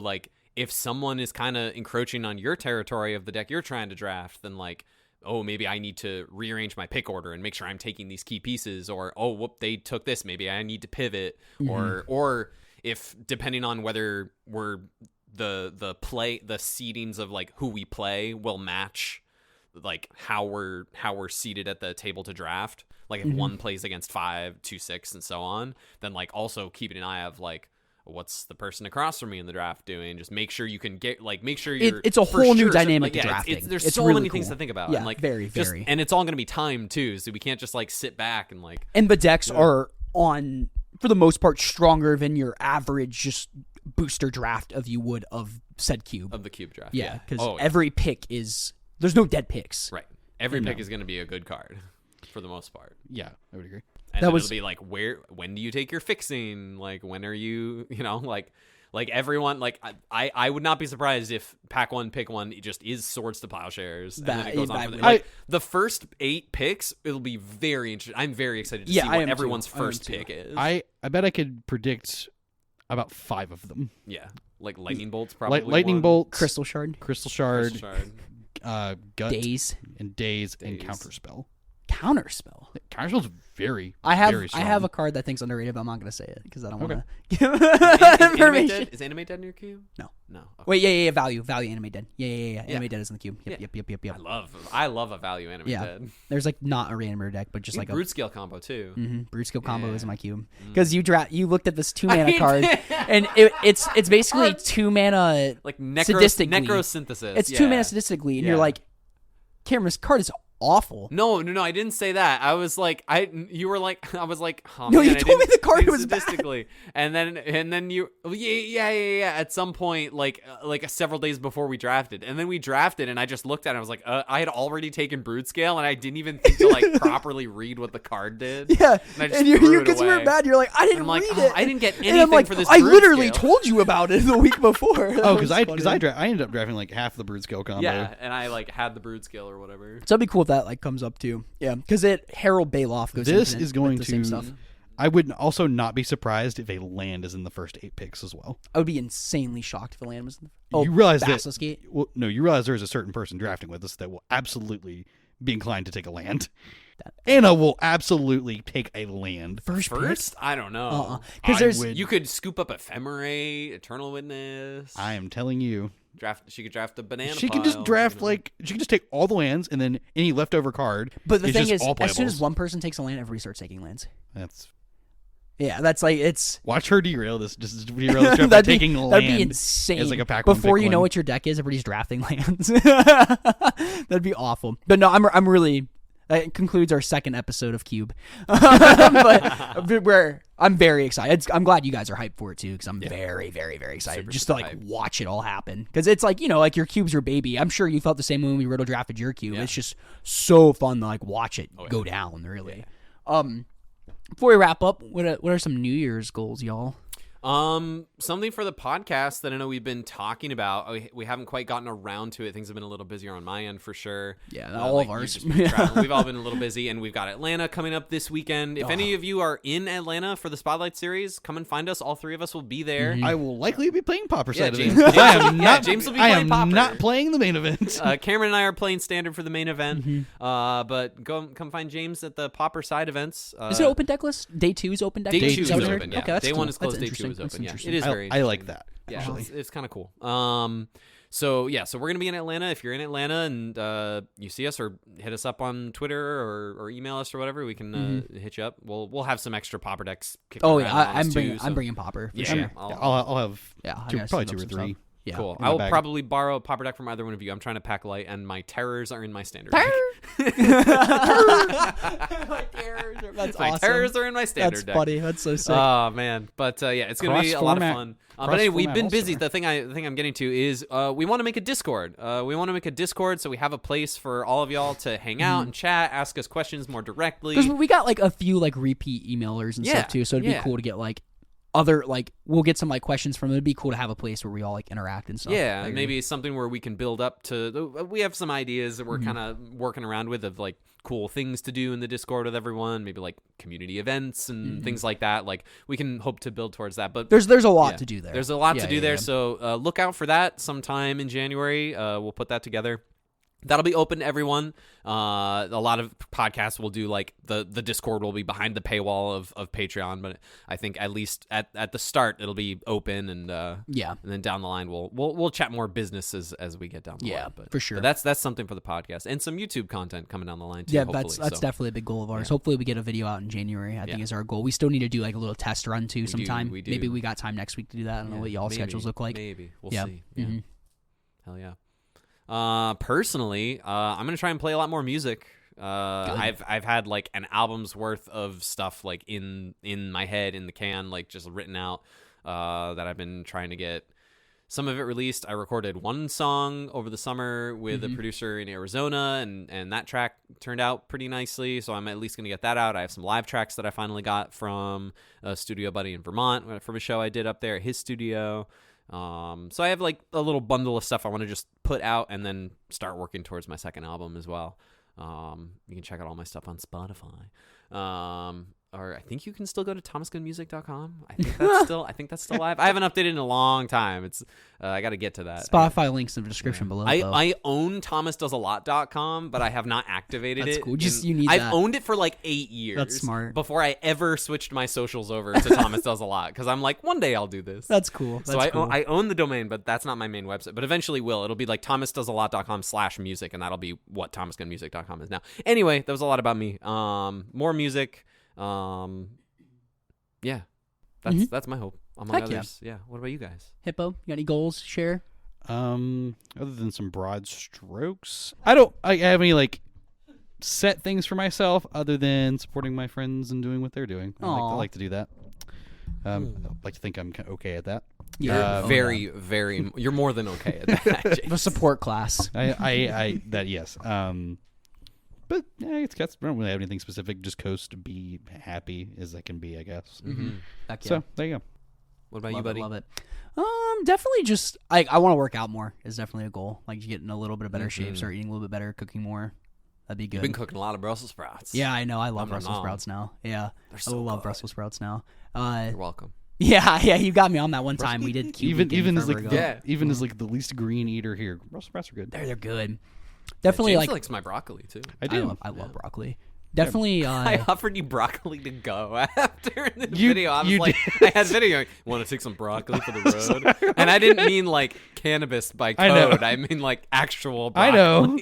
like if someone is kind of encroaching on your territory of the deck you're trying to draft, then like, maybe I need to rearrange my pick order and make sure I'm taking these key pieces, or whoop, they took this, maybe I need to pivot, or if depending on whether we're the seedings of like who we play will match like how we're seated at the table to draft. Like if one plays against 5, 2, 6, and so on, then like also keeping an eye of like, what's the person across from me in the draft doing? Just make sure you can get make sure you're. It's a whole new dynamic to yeah, drafting. There's it's so really many cool. things to think about. Yeah, and, very. And it's all going to be timed too, so we can't just sit back and And the decks are on, for the most part, stronger than your average just booster draft you would of said cube. Of the cube draft. Yeah, because every pick is, there's no dead picks. Right. Every pick is going to be a good card for the most part. Yeah, I would agree. And it'll be when do you take your fixing? When are you, everyone, I would not be surprised if pack 1, pick 1, it just is Swords to Plowshares. And then it goes on from the first 8 picks, it'll be very interesting. I'm very excited to see what everyone's first pick is. I bet I could predict about 5 of them. Yeah. Lightning bolts, probably. Lightning bolt, Crystal shard, gut, daze, and counterspell. Counterspell. Counterspell's very. I have very strong. I have a card that I think's underrated, but I'm not gonna say it because I don't want to give information. Is Animate dead in your cube? No. Okay. Wait, yeah, value Animate dead. Yeah. Animate dead is in the cube. Yep. I love a value Animate dead. There's not a reanimator deck, but just Brute Scale combo too. Brute Scale combo is in my cube because you looked at this 2 mana card and it's basically 2 mana sadistically. Necrosynthesis. It's 2 mana sadistically, and you're like, Cameron, this card is awful. No, I didn't say that. I was like, you were like, I was like, oh, no, man, you told me the card was statistically, bad. and then you, yeah. At some point, several days before we drafted, and then we drafted, and I just looked at it, and I was like, I had already taken Brood Scale, and I didn't even think to properly read what the card did. Yeah, and you because you were mad, you're like, I didn't read it. I didn't get anything for this. I literally told you about it the week before. Because I ended up drafting half the Brood Scale combo. Yeah, and I had the Brood Scale or whatever. So it'd be cool if that comes up too. Yeah, because Harold Baloff goes. This is going the to. Same stuff. I would also not be surprised if a land is in the first 8 picks as well. I would be insanely shocked if a land was in the you realize Basilisk Gate? You realize there is a certain person drafting with us that will absolutely be inclined to take a land. Anna will absolutely take a land. First? I don't know. Because you could scoop up Ephemerate, Eternal Witness. I am telling you. She could draft a banana. She can just draft she can just take all the lands and then any leftover card. But the thing is, as soon as one person takes a land, everybody starts taking lands. That's it's. Watch her derail this. Just derail this draft by taking a land. That'd be insane. As a pack before one, you know what your deck is, everybody's drafting lands. That'd be awful. But no, I'm really. That concludes our second episode of Cube. But I'm very excited. I'm glad you guys are hyped for it too, because I'm very, very, very excited just to watch it all happen. Because it's your Cube's your baby. I'm sure you felt the same when we riddle drafted your Cube. Yeah. It's just so fun to watch it go down. Really. Yeah. Before we wrap up, what are some New Year's goals, y'all? Something for the podcast that I know we've been talking about. We haven't quite gotten around to it. Things have been a little busier on my end for sure. Yeah, all of ours. We've all been a little busy, and we've got Atlanta coming up this weekend. If any of you are in Atlanta for the Spotlight Series, come and find us. All 3 of us will be there. I will likely be playing Pauper side of James it. James will be playing Pauper. I am not playing the main event. Cameron and I are playing Standard for the main event. But come find James at the Pauper side events. Is it open deck list? Day 2 is open deck list? Day 2 is open, yeah. Okay, that's Day cool. 1 is closed, Day 2 is open. Yeah, it is very I like that. Yeah, it's kind of cool. So we're gonna be in Atlanta. If you're in Atlanta and you see us, or hit us up on Twitter or email us or whatever, we can hit you up. We'll have some extra Pauper decks. I'm bringing Pauper. Yeah, sure. I'll have probably 2 or 3. Yeah. Cool. I will probably borrow a Pauper deck from either one of you. I'm trying to pack light, and my terrors are in my standard deck. That's my awesome. terrors are in my standard deck. That's funny. That's so sick. Oh man, but it's gonna be a lot of fun. But anyway, we've been busy. The thing I'm getting to is we want to make a Discord. So we have a place for all of y'all to hang out and chat, ask us questions more directly. Because we got a few repeat emailers and stuff too, so it'd be cool to get other we'll get some questions from them. It'd be cool to have a place where we all interact and stuff. Yeah, maybe something where we can build up to. We have some ideas that we're kind of working around with of cool things to do in the Discord with everyone. Maybe community events and things like that. We can hope to build towards that. But there's a lot to do there. There's a lot to do there. So look out for that sometime in January. We'll put that together. That'll be open to everyone. A lot of podcasts will do like the Discord will be behind the paywall of Patreon, but I think at least at the start it'll be open, and and then down the line we'll chat more business as we get down the line. But, for sure. But that's something for the podcast, and some YouTube content coming down the line too. Yeah, hopefully. that's definitely a big goal of ours. Hopefully we get a video out in January. I think is our goal. We still need to do like a little test run too sometime. We do. Maybe we got time next week to do that. I don't know what y'all schedules look like. Maybe we'll see. Yeah. Hell yeah. Personally, I'm gonna try and play a lot more music. I've had like an album's worth of stuff like in my head in the can, like just written out, that I've been trying to get some of it released. I recorded one song over the summer with a producer in Arizona, and that track turned out pretty nicely, so I'm at least gonna get that out. I have some live tracks that I finally got from a studio buddy in Vermont from a show I did up there at his studio. So I have like a little bundle of stuff I want to just put out and then start working towards my second album as well. You can check out all my stuff on Spotify. Or I think you can still go to thomasgunmusic.com. I think that's still live. I haven't updated in a long time. It's I got to get to that. Spotify links in the description below. I own thomasdoesalot.com, but I have not activated it. That's cool. You need that. I've owned it for like 8 years. That's smart. Before I ever switched my socials over to Thomas Does a Lot, because I'm like, one day I'll do this. That's cool. I own the domain, but that's not my main website. But eventually will. It'll be like thomasdoesalot.com/music, and that'll be what thomasgunmusic.com is now. Anyway, that was a lot about me. More music. Yeah, that's my hope. Among others, yeah. What about you guys? Hippo, you got any goals? Share. Other than some broad strokes, I don't have any like set things for myself other than supporting my friends and doing what they're doing. I like to do that. I like to think I'm okay at that. You're very. You're more than okay at that. The support class. Yes. But yeah, I don't really have anything specific. Just coast, be happy as I can be, I guess. So there you go. What about you, buddy? Love it. Definitely just I want to work out more is definitely a goal. Like get in a little bit of better shape, start eating a little bit better, cooking more. That'd be good. You've been cooking a lot of Brussels sprouts. Yeah, I know. I love Brussels sprouts now. Yeah, I love Brussels sprouts now. You're welcome. Yeah, you got me on that one time. We did even as like the least green eater here. Brussels sprouts are good. They're good. Definitely James likes my broccoli too. I do. I love broccoli. Definitely. I offered you broccoli to go after the video. I was I had video. Want to take some broccoli for the road? Sorry, and I didn't mean like cannabis by code. I mean like actual broccoli. I know.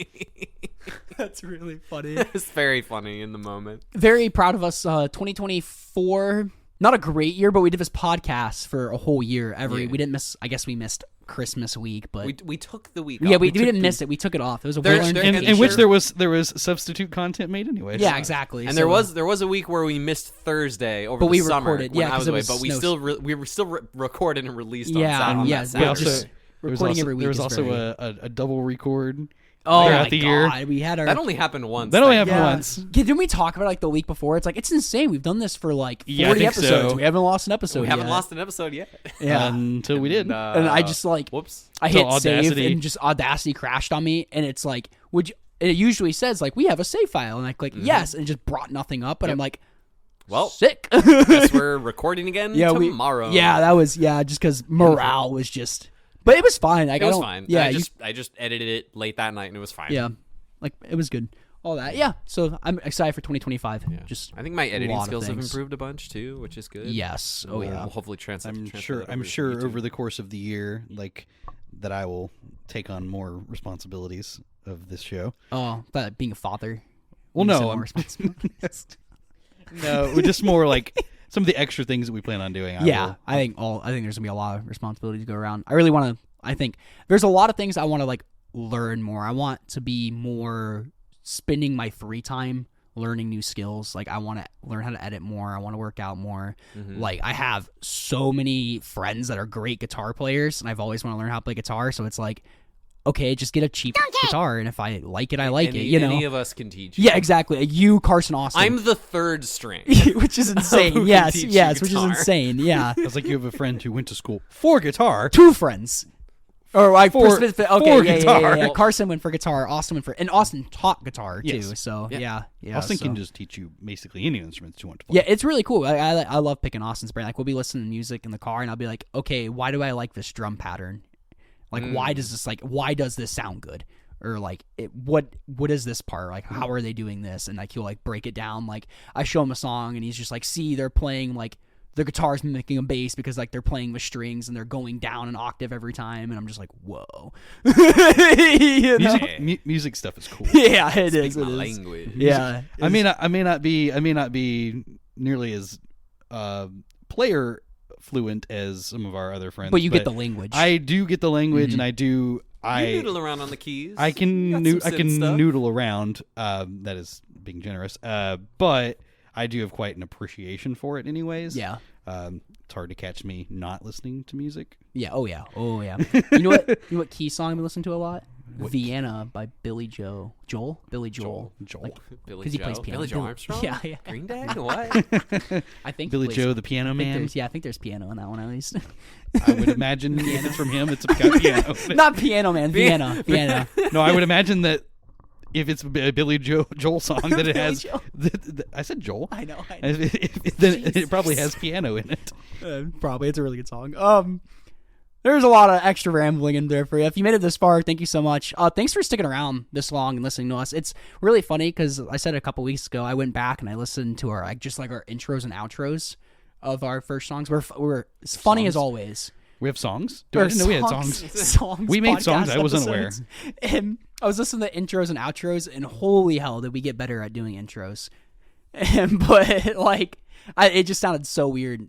That's really funny. It's very funny in the moment. Very proud of us. 2024. Not a great year, but we did this podcast for a whole year. We didn't miss. I guess we missed Christmas week, but we took the week. Yeah, we didn't miss it. We took it off. It was a in which there was substitute content made anyway. Yeah, exactly. And there was a week where we missed Thursday over the summer recorded, when I was away, but we still recorded and released on Saturday. Recording every week. There was also a double record. Throughout the year. We had that only happened once. Didn't we talk about like the week before? It's like it's insane. We've done this for like 40 episodes. So. We haven't lost an episode. We haven't lost an episode yet. Yeah, until we did. And I just like, whoops. I hit save and just Audacity crashed on me, and it's like, it usually says like we have a save file, and I click yes, and it just brought nothing up, and I'm like, well, sick. Guess we're recording again tomorrow. That was just because morale was just. But it was fine. Like, it was fine. Yeah, I just edited it late that night, and it was fine. Yeah, like it was good. All that. Yeah. So I'm excited for 2025. Yeah. I think my editing skills have improved a bunch too, which is good. Yes. Oh yeah. We'll hopefully translate. I'm sure over the course of the year, like that, I will take on more responsibilities of this show. Oh, but being a father. Well, no, more responsibilities. No, just more like. Some of the extra things that we plan on doing. I think there's gonna be a lot of responsibility to go around. I really want to. I think there's a lot of things I want to like learn more. I want to be more spending my free time learning new skills. Like I want to learn how to edit more. I want to work out more. Like I have so many friends that are great guitar players, and I've always want to learn how to play guitar. So it's like, okay, just get a cheap guitar, and if I like it, I like it. You know, any of us can teach you. Yeah, exactly. You, Carson Austin. I'm the third string, which is insane. Yes, which is insane. Yeah, it's like you have a friend who went to school for guitar. 2 friends. Or like for guitar. Yeah. Carson went for guitar. Austin and Austin taught guitar too. So yeah. Austin can just teach you basically any instruments you want to play. Yeah, it's really cool. I love picking Austin's brain. Like we'll be listening to music in the car, and I'll be like, okay, why do I like this drum pattern? Like why does this sound good? or like what is this part, like how are they doing this, and like he'll like break it down. Like I show him a song and he's just like, see, they're playing like the guitar's mimicking a bass because like they're playing with strings and they're going down an octave every time, and I'm just like, whoa. You know? Music stuff is cool. Yeah, it Speak is. my It is. language. Yeah, I may not be nearly as player fluent as some of our other friends, but you get the language. I do get the language, and I You noodle around on the keys. I can You got some synth stuff. noodle around. That is being generous. But I do have quite an appreciation for it, anyways. Yeah. It's hard to catch me not listening to music. Yeah. Oh yeah. You know what? You know what key song I've been listening to a lot? Vienna by Billy Joel. Joel. Like, Billy he Joe. plays piano. Billy Joe Armstrong? Yeah. Green Day? What? I think Billy he plays- Joe, the piano man. I think there's piano in that one at least. I would imagine if it's from him, it's got piano. Not piano man. Vienna. No, I would imagine that if it's a Billy Joel song, that it has. Joel. I said Joel. I know. Then it probably has piano in it. Probably. It's a really good song. There's a lot of extra rambling in there for you. If you made it this far, thank you so much. Thanks for sticking around this long and listening to us. It's really funny because I said a couple weeks ago, I went back and I listened to our our intros and outros of our first songs. We're as funny as always. We have songs? I didn't know we had songs. We made songs. I wasn't aware. And I was listening to intros and outros, and holy hell, did we get better at doing intros. But like, it just sounded so weird.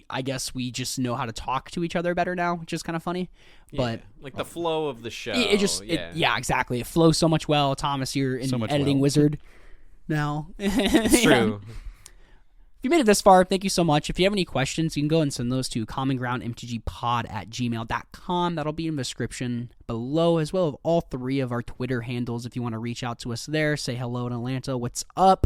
I guess we just know how to talk to each other better now, which is kind of funny. But like the flow of the show. Yeah, exactly. It flows so much well. Thomas, you're an editing wizard now. It's true. If you made it this far, thank you so much. If you have any questions, you can go and send those to commongroundmtgpod@gmail.com. That'll be in the description below, as well as all 3 of our Twitter handles. If you want to reach out to us there, say hello in Atlanta, what's up?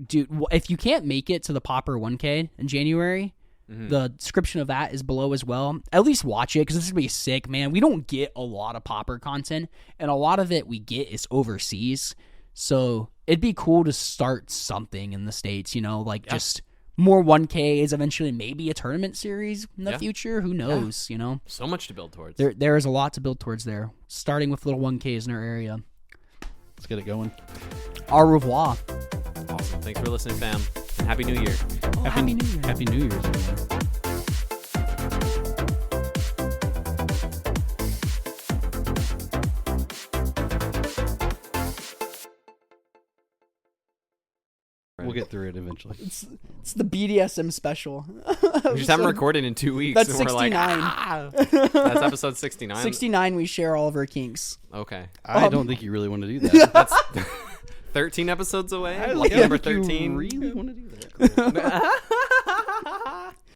Dude, if you can't make it to the Pauper 1K in January, the description of that is below as well. At least watch it, because this is going to be sick, man. We don't get a lot of Pauper content, and a lot of it we get is overseas. So it'd be cool to start something in the States, just more 1Ks, eventually maybe a tournament series in the future. Who knows, So much to build towards. There is a lot to build towards there, starting with little 1Ks in our area. Let's get it going. Au revoir. Awesome. Thanks for listening, fam. And Happy New Year. Happy New Year. Happy New Year's, everyone. We'll get through it eventually. It's the BDSM special. We just haven't recorded in 2 weeks. That's and we're 69. That's episode 69? 69, we share all of our kinks. Okay. I don't think you really want to do that. That's 13 episodes away? Lucky number 13? You really want to do that?